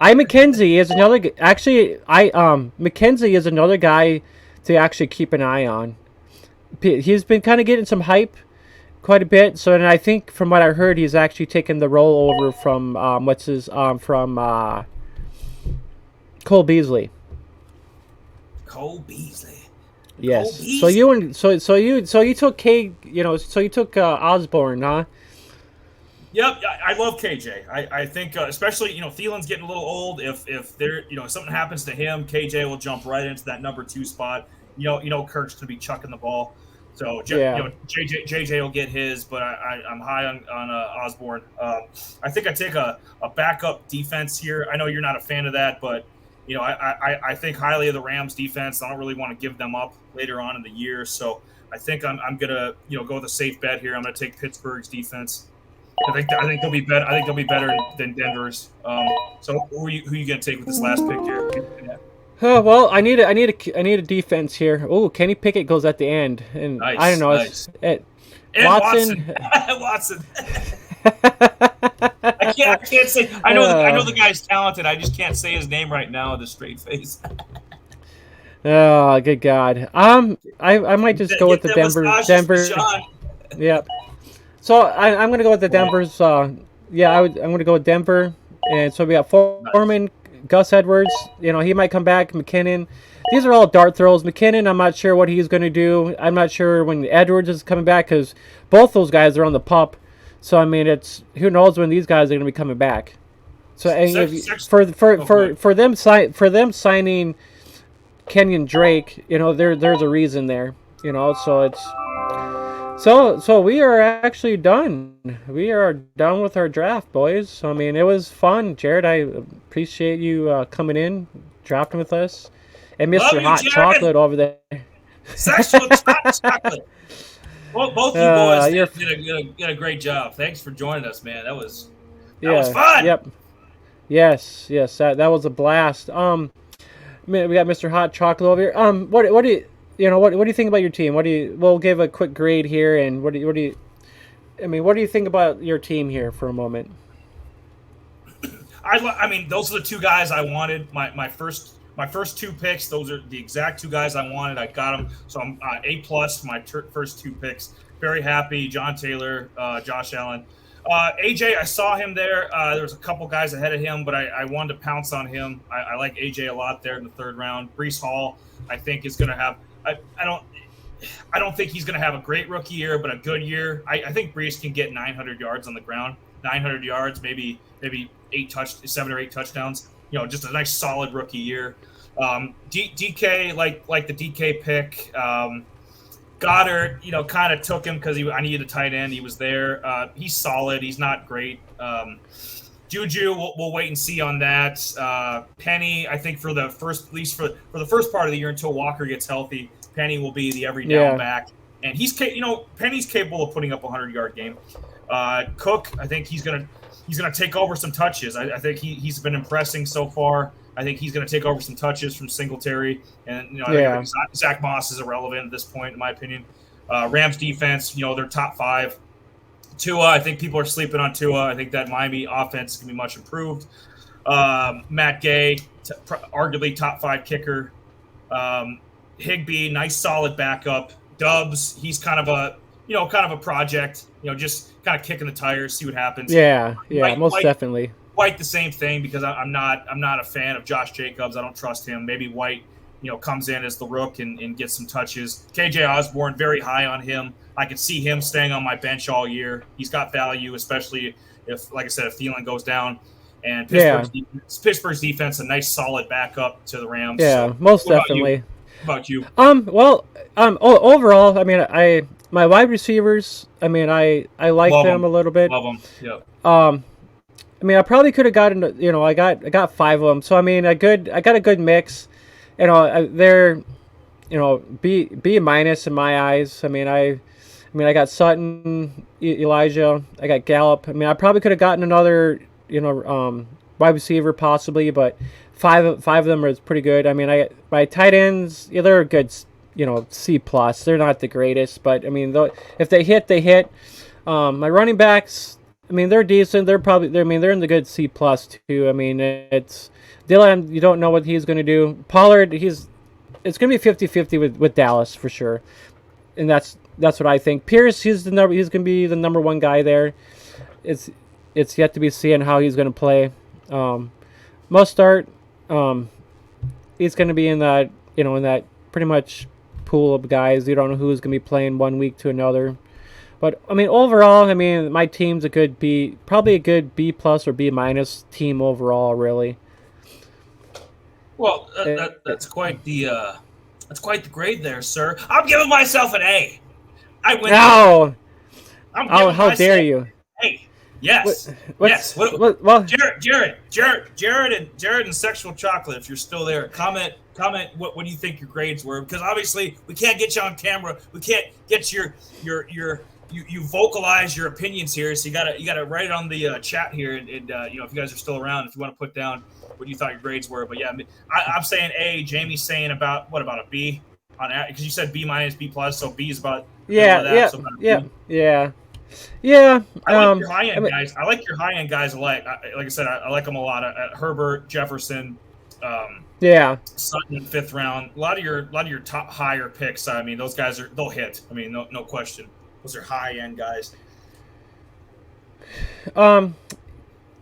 [SPEAKER 2] McKenzie is another. Actually, McKenzie is another guy to actually keep an eye on. He's been kind of getting some hype, quite a bit. So, and I think from what I heard, he's actually taken the role over from Cole Beasley.
[SPEAKER 1] Cole Beasley.
[SPEAKER 2] Yes. So you took you took Osborne, huh?
[SPEAKER 1] Yep, I love KJ. I think especially Thielen's getting a little old. If there something happens to him, KJ will jump right into that number 2 spot. Kirk's gonna be chucking the ball, so JJ will get his. But I'm high on Osborne. I think I take a backup defense here. I know you're not a fan of that, but I think highly of the Rams defense. I don't really want to give them up later on in the year, so I think I'm gonna go with a safe bet here. I'm gonna take Pittsburgh's defense. I think they'll be better. I think they'll be better than Denver's. So who are you gonna take with this last pick here?
[SPEAKER 2] Well, I need a defense here. Oh, Kenny Pickett goes at the end, and
[SPEAKER 1] nice,
[SPEAKER 2] I don't know.
[SPEAKER 1] Nice.
[SPEAKER 2] Watson.
[SPEAKER 1] Watson. I can't say. I know the guy's talented. I just can't say his name right now with a straight face.
[SPEAKER 2] Oh, good God. I might just go with the Denver. Yep. So I'm gonna go with the Denver's. I'm gonna go with Denver, and so we got Foreman, Gus Edwards. He might come back. McKinnon. These are all dart throws. McKinnon, I'm not sure what he's gonna do. I'm not sure when Edwards is coming back because both those guys are on the pup. So I mean, it's who knows when these guys are going to be coming back. So and for them signing Kenyon Drake, there's a reason there. So it's so we are actually done. We are done with our draft, boys. So, I mean, it was fun, Jared. I appreciate you coming in, drafting with us, and Mr. Hot Chocolate over there.
[SPEAKER 1] Sexual hot chocolate. Well, both you boys did a great job. Thanks for joining us, man. That was fun.
[SPEAKER 2] Yep. Yes. That was a blast. We got Mr. Hot Chocolate over here. What do you think about your team? We'll give a quick grade here, and what do you think about your team here for a moment?
[SPEAKER 1] I mean, those are the two guys I wanted. My first two picks, those are the exact two guys I wanted. I got them, so I'm A+. My first two picks. Very happy. John Taylor, Josh Allen. AJ, I saw him there. There was a couple guys ahead of him, but I wanted to pounce on him. I like AJ a lot there in the third round. Breece Hall, I think, is going to have. I don't think he's going to have a great rookie year, but a good year. I think Breece can get 900 yards on the ground. 900 yards, maybe 7 or 8 touchdowns. Just a nice solid rookie year. DK, like the DK pick. Goddard, kind of took him because I needed a tight end. He was there. He's solid. He's not great. Juju, we'll wait and see on that. Penny, I think for the first, at least for the first part of the year until Walker gets healthy, Penny will be the every down back, and Penny's capable of putting up a 100-yard game. Cook, I think he's gonna take over some touches. I think he's been impressing so far. I think he's going to take over some touches from Singletary, and I think Zach Moss is irrelevant at this point, in my opinion. Rams defense, they're top 5. Tua, I think people are sleeping on Tua. I think that Miami offense is going to be much improved. Matt Gay, arguably top 5 kicker. Higbee, nice solid backup. Dubs, he's kind of a project. Just kind of kicking the tires, see what happens.
[SPEAKER 2] Yeah, most definitely.
[SPEAKER 1] White, the same thing, because I'm not a fan of Josh Jacobs. I don't trust him. Maybe White, comes in as the rook and gets some touches. KJ Osborne, very high on him. I could see him staying on my bench all year. He's got value, especially if, like I said, if Thielen goes down. And Pittsburgh's defense, a nice solid backup to the Rams.
[SPEAKER 2] Yeah, so, most definitely.
[SPEAKER 1] What about you?
[SPEAKER 2] Overall, I mean, my wide receivers, I mean, I like them a little bit.
[SPEAKER 1] Love them. Yep.
[SPEAKER 2] I mean, I probably could have gotten, I got 5 of them. So I mean, I got a good mix. They're, B minus in my eyes. I mean, I got Sutton, Elijah. I got Gallup. I mean, I probably could have gotten another, wide receiver possibly, but five of them are pretty good. I mean, my tight ends, they're a good, C+. They're not the greatest, but I mean, if they hit, they hit. My running backs, I mean, they're decent. They're in the good C+ too. I mean, it's Dylan. You don't know what he's going to do. Pollard, it's going to be 50-50 with Dallas for sure, and that's what I think. Pierce, he's going to be the number 1 guy there. It's yet to be seen how he's going to play. Mustard, he's going to be in that in that pretty much pool of guys. You don't know who's going to be playing one week to another. But, I mean, overall, I mean, my team's probably a good B+ or B- team overall, really.
[SPEAKER 1] Well, that's quite the grade there, sir. I'm giving myself an A. I win.
[SPEAKER 2] No. How dare you?
[SPEAKER 1] Hey, yes, yes. Jared and Sexual Chocolate, if you're still there, comment. What do you think your grades were? Because obviously we can't get you on camera. We can't get your You vocalize your opinions here, so you gotta write it on the chat here, and if you guys are still around, if you want to put down what you thought your grades were. But yeah, I'm saying A. Jamie's saying about a B on that, because you said B-, B+, so B is about
[SPEAKER 2] yeah. I like
[SPEAKER 1] your high end guys. I like your high end guys. Like I said, I like them a lot. Herbert, Jefferson, Sutton in 5th round. A lot of your top higher picks. I mean, those guys they'll hit. I mean, no question. Those are high-end guys.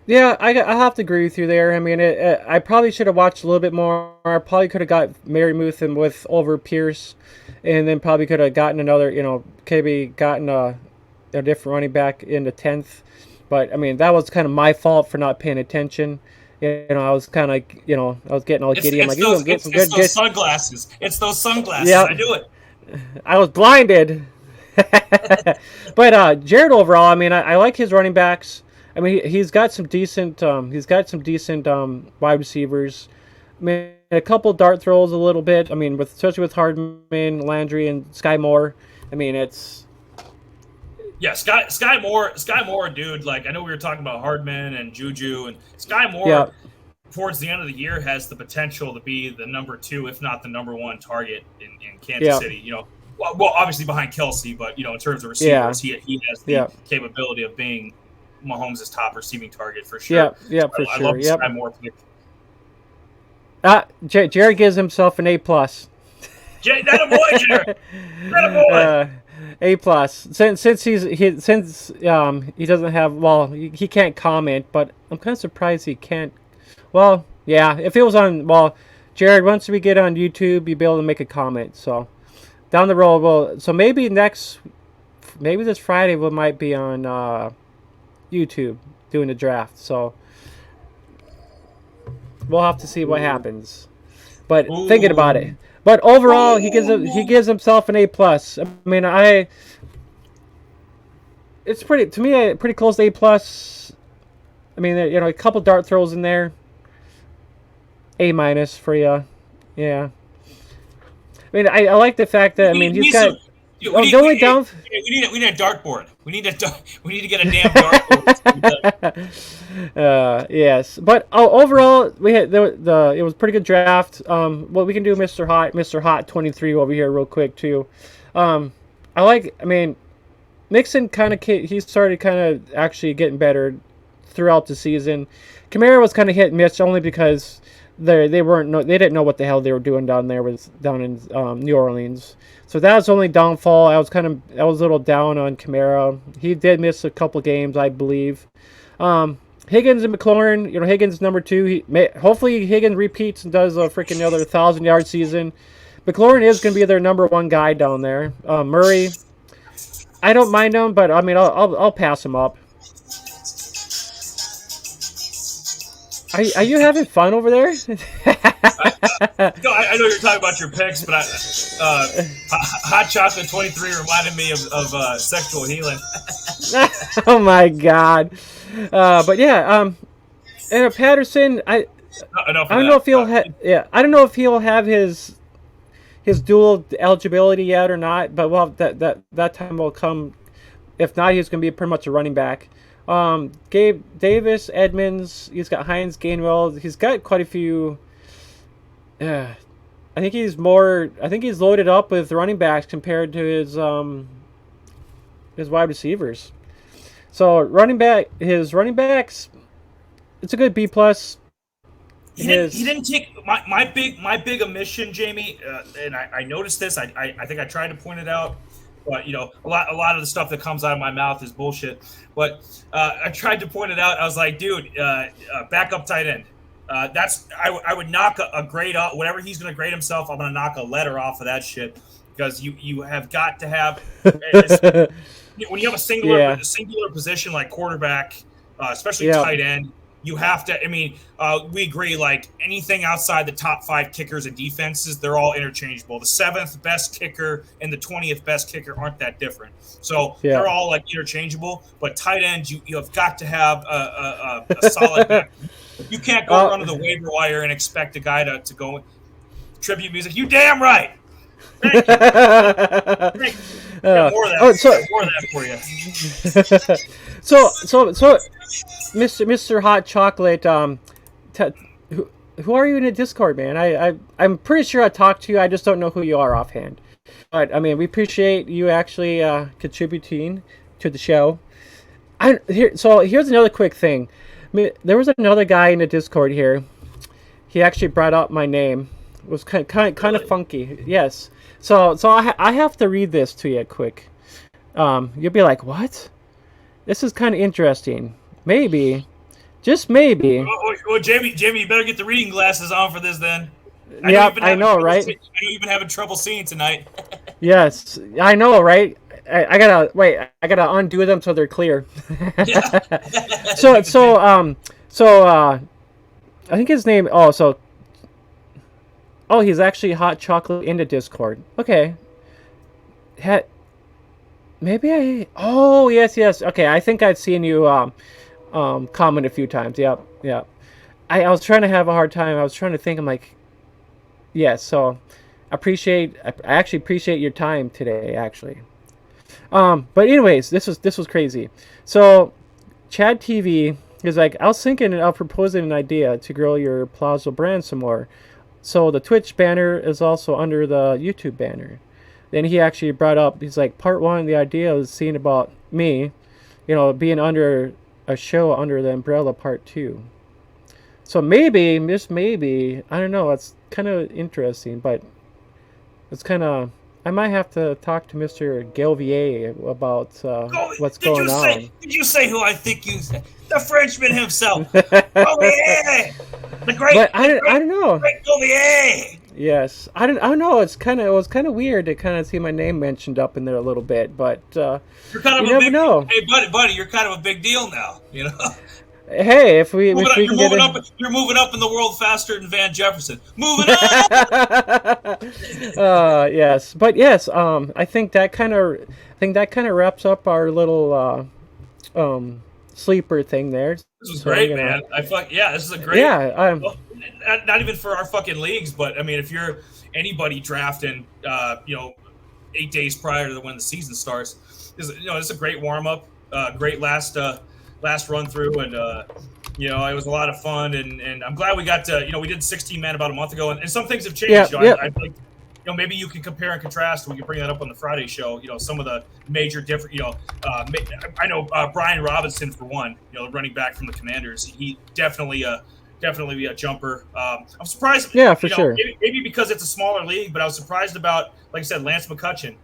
[SPEAKER 2] Yeah, I have to agree with you there. I mean, I probably should have watched a little bit more. I probably could have got Mary Muth over Pierce, and then probably could have gotten another, maybe gotten a different running back in the 10th. But I mean, that was kind of my fault for not paying attention. You know, I was kind of, I was getting all giddy. I'm like,
[SPEAKER 1] those,
[SPEAKER 2] I'm get some
[SPEAKER 1] it's
[SPEAKER 2] good,
[SPEAKER 1] those sunglasses. It's those sunglasses.
[SPEAKER 2] Yeah.
[SPEAKER 1] I knew it.
[SPEAKER 2] I was blinded. But Jared overall, I mean, I like his running backs. I mean, he's got some decent wide receivers. I mean, a couple dart throws a little bit. I mean, especially with Hardman, Landry, and Sky Moore. I mean, it's
[SPEAKER 1] Yeah, Sky Moore, dude. Like, I know we were talking about Hardman and Juju, and Sky Moore,
[SPEAKER 2] yeah,
[SPEAKER 1] towards the end of the year, has the potential to be the number 2, if not the number 1 target in Kansas City. You know, well, obviously behind Kelsey, but in terms of receivers, he has the capability of being Mahomes' top receiving target for sure.
[SPEAKER 2] Yeah, for
[SPEAKER 1] I
[SPEAKER 2] sure.
[SPEAKER 1] love the Sky Moore pick.
[SPEAKER 2] Jared gives himself an A+.
[SPEAKER 1] That a boy, Jared. That a boy.
[SPEAKER 2] A+. Since he doesn't have, he can't comment, but I'm kind of surprised he can't. Well, yeah, if it was on, Jared, once we get on YouTube, you'll be able to make a comment. So down the road, so maybe this Friday we might be on YouTube doing the draft. So we'll have to see what happens. But thinking about it. But overall, he gives himself an A+. I mean, it's pretty close to A+. I mean, a couple dart throws in there. A- for you. Yeah. I mean, I like the fact that he's got.
[SPEAKER 1] We need a dartboard. We need to get a damn dartboard.
[SPEAKER 2] Yes, but overall, we had it was a pretty good draft. What we can do, Mr. Hot 23 over here, real quick too. Mixon he started kind of actually getting better throughout the season. Kamara was kind of hit and miss only because they didn't know what the hell they were doing down in New Orleans. So that was the only downfall. I was a little down on Kamara. He did miss a couple games, I believe. Higgins and McLaurin, Higgins number 2. Hopefully Higgins repeats and does a freaking another 1,000-yard season. McLaurin is going to be their number 1 guy down there. Murray, I don't mind him, but I mean I'll pass him up. Are you having fun over there?
[SPEAKER 1] No, I know you're talking about your picks, but Hot Chocolate 23 reminded me of sexual healing.
[SPEAKER 2] Oh my god! But yeah, and Patterson, I don't know if he'll I don't know if he'll have his dual eligibility yet or not. But that time will come. If not, he's going to be pretty much a running back. Gabe Davis, Edmonds, he's got Hines, Gainwell. He's got quite a few. I think he's loaded up with running backs compared to his wide receivers. So his running backs, it's a good B+.
[SPEAKER 1] He didn't take my big omission, Jamie, and I noticed this. I think I tried to point it out. But a lot of the stuff that comes out of my mouth is bullshit. But I tried to point it out. I was like, dude, backup tight end. I would knock a grade off. Whatever he's going to grade himself, I'm going to knock a letter off of that shit, because you have got to have when you have a singular position like quarterback, especially tight end. You have to. I mean, we agree. Like, anything outside the top 5 kickers and defenses, they're all interchangeable. The 7th best kicker and the 20th best kicker aren't that different. So they're all like interchangeable. But tight ends, you have got to have a solid back. You can't go run to the waiver wire and expect a guy to go tribute music. You damn right. Thank you. More of that for you.
[SPEAKER 2] So. Mr. Hot Chocolate, who are you in the Discord, man? I'm pretty sure I talked to you. I just don't know who you are offhand. But I mean, we appreciate you actually contributing to the show. So here's another quick thing. I mean, there was another guy in the Discord here. He actually brought up my name. It was kind of funky. Yes. So I have to read this to you quick. You'll be like, what? This is kind of interesting. Maybe, just maybe.
[SPEAKER 1] Well, Jamie, you better get the reading glasses on for this then.
[SPEAKER 2] I know, right?
[SPEAKER 1] I know you've been having trouble seeing tonight.
[SPEAKER 2] Yes, I know, right? I gotta wait. I gotta undo them so they're clear.
[SPEAKER 1] Yeah.
[SPEAKER 2] so so um so I think his name. He's actually Hot Chocolate in the Discord. Okay. Ha, maybe I. Oh yes. Okay, I think I've seen you comment a few times. Yep. I was trying to have a hard time. I was trying to think. I'm like, yes. So I actually appreciate your time today. Actually. But anyways, this was crazy. So Chad TV is like, I was thinking of proposing an idea to grow your Plazo brand some more. So the Twitch banner is also under the YouTube banner. Then he actually brought up, he's like, part one, the idea is seeing about me, being under a show under the umbrella part two. So maybe, just maybe, I don't know, it's kind of interesting, but it's kind of, I might have to talk to Mr. Galvier about what's going on.
[SPEAKER 1] Did you say who I think you said? The Frenchman himself. Galvier! The great,
[SPEAKER 2] but I don't know.
[SPEAKER 1] Great Galvier!
[SPEAKER 2] Yes, I don't know. It was kind of weird to kind of see my name mentioned up in there a little bit, but
[SPEAKER 1] you're kind of
[SPEAKER 2] you never know.
[SPEAKER 1] Hey, buddy, you're kind of a big deal now.
[SPEAKER 2] Hey, if we
[SPEAKER 1] you're
[SPEAKER 2] can get
[SPEAKER 1] you're moving up in the world faster than Van Jefferson. Moving up.
[SPEAKER 2] Yes, but yes, I think that kind of wraps up our little sleeper thing there.
[SPEAKER 1] This was great, man. This is a great.
[SPEAKER 2] Yeah,
[SPEAKER 1] not even for our fucking leagues, but I mean, if you're anybody drafting, 8 days prior to when the season starts, it's a great warm up, great last run through, and it was a lot of fun, and I'm glad we got to, we did 16 man about a month ago, and some things have changed. I'd like, maybe you can compare and contrast. We can bring that up on the Friday show. Some of the major different. I know Brian Robinson for one. Running back from the Commanders. He definitely be a jumper. I'm surprised.
[SPEAKER 2] Yeah, for sure.
[SPEAKER 1] Maybe because it's a smaller league, but I was surprised about, like I said, Lance McCutcheon.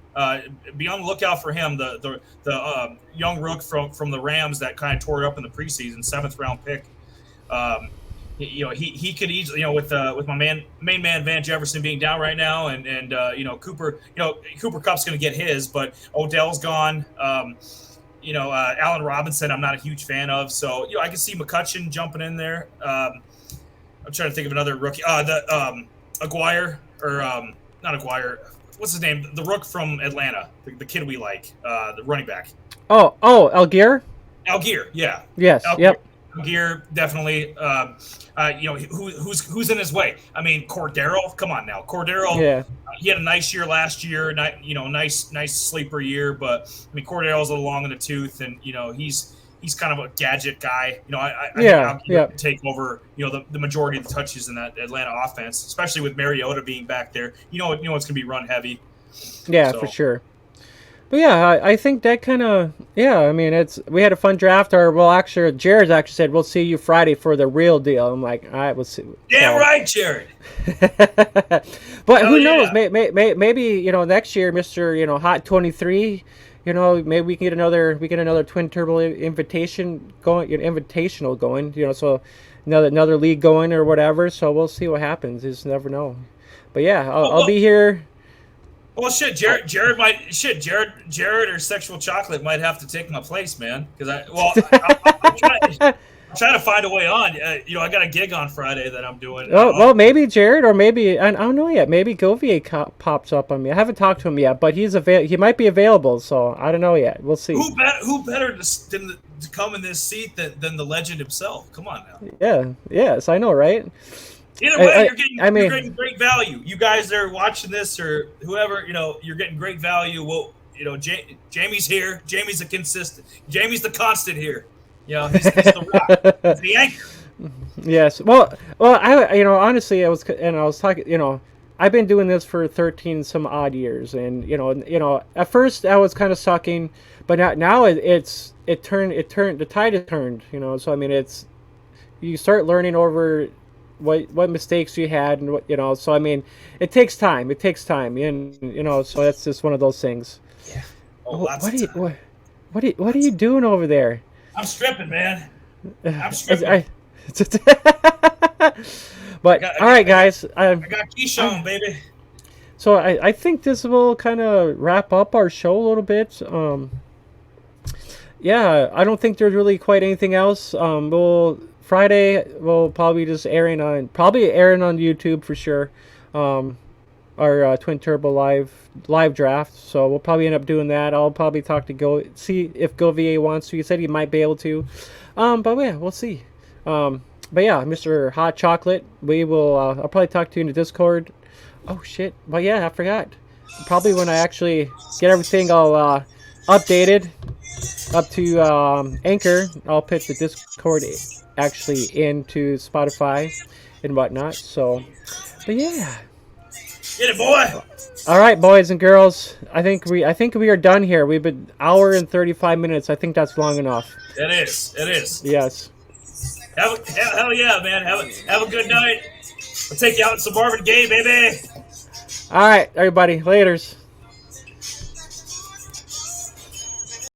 [SPEAKER 1] Be on the lookout for him, the young rook from the Rams that kind of tore it up in the preseason, 7th round pick. He could easily, with my main man Van Jefferson being down right now, and Cooper Kupp's going to get his, but Odell's gone. Allen Robinson, I'm not a huge fan of, so I can see McCutcheon jumping in there. I'm trying to think of another rookie. Aguirre or not Aguirre. What's his name? The rook from Atlanta, the kid we like, the running back.
[SPEAKER 2] Oh, Algier.
[SPEAKER 1] Algier, yeah.
[SPEAKER 2] Yes. Yep.
[SPEAKER 1] Algier, definitely. Who's in his way? I mean, Cordero. Come on now, Cordero.
[SPEAKER 2] Yeah.
[SPEAKER 1] He had a nice year last year. Nice sleeper year. But I mean, Cordero's a little long in the tooth, and he's kind of a gadget guy. I think Algier can take over. The majority of the touches in that Atlanta offense, especially with Mariota being back there. It's going to be run heavy.
[SPEAKER 2] Yeah, for sure. But yeah, I think that kind of, I mean, we had a fun draft. Actually, Jared actually said, we'll see you Friday for the real deal. I'm like, all right, we'll see.
[SPEAKER 1] Damn right, Jared.
[SPEAKER 2] But who knows? Maybe, next year, Mr. Hot 23, maybe we get another Twin Turbo invitational going, so another league going or whatever. So we'll see what happens. You just never know. But yeah, I'll be here.
[SPEAKER 1] Well, Jared or Sexual Chocolate might have to take my place, man. Because I'm trying to find a way on. I got a gig on Friday that I'm doing.
[SPEAKER 2] Well, maybe Jared, or maybe I don't know yet. Maybe Govier pops up on me. I haven't talked to him yet, but he might be available. So I don't know yet. We'll see.
[SPEAKER 1] Who better to come in this seat than the legend himself? Come on now.
[SPEAKER 2] Yeah. Yes, I know, right?
[SPEAKER 1] Either way, you're getting great value. You guys that are watching this, or whoever, you're getting great value. Well, Jamie's here. Jamie's the constant here. He's the rock. He's the anchor.
[SPEAKER 2] Yes. Well, I honestly, I was talking, I've been doing this for 13 some odd years, and at first I was kind of sucking, but now the tide has turned. So I mean, you start learning over what mistakes you had, and what so I mean, it takes time, and so that's just one of those things.
[SPEAKER 1] Yeah.
[SPEAKER 2] What are you doing over there?
[SPEAKER 1] I'm stripping, man. I'm stripping.
[SPEAKER 2] But all right, guys,
[SPEAKER 1] I got Keyshawn, baby.
[SPEAKER 2] So I think this will kind of wrap up our show a little bit. Yeah, I don't think there's really quite anything else. Friday we'll probably just airing on YouTube for sure. Our Twin Turbo live draft. So we'll probably end up doing that. I'll probably talk to see if GoVA wants to. He said he might be able to. But yeah, we'll see. But yeah, Mr. Hot Chocolate, we will. I'll probably talk to you in the Discord. Oh shit! But yeah, I forgot. Probably when I actually get everything all updated up to Anchor, I'll put the Discord actually into Spotify and whatnot. So, but yeah.
[SPEAKER 1] Get it, boy.
[SPEAKER 2] All right, boys and girls. I think we are done here. We've been hour and 35 minutes. I think that's long enough.
[SPEAKER 1] It is. It is.
[SPEAKER 2] Yes.
[SPEAKER 1] Hell yeah, man. Have a good night. I'll take you out in some Marvin Gaye, baby.
[SPEAKER 2] All right, everybody. Laters.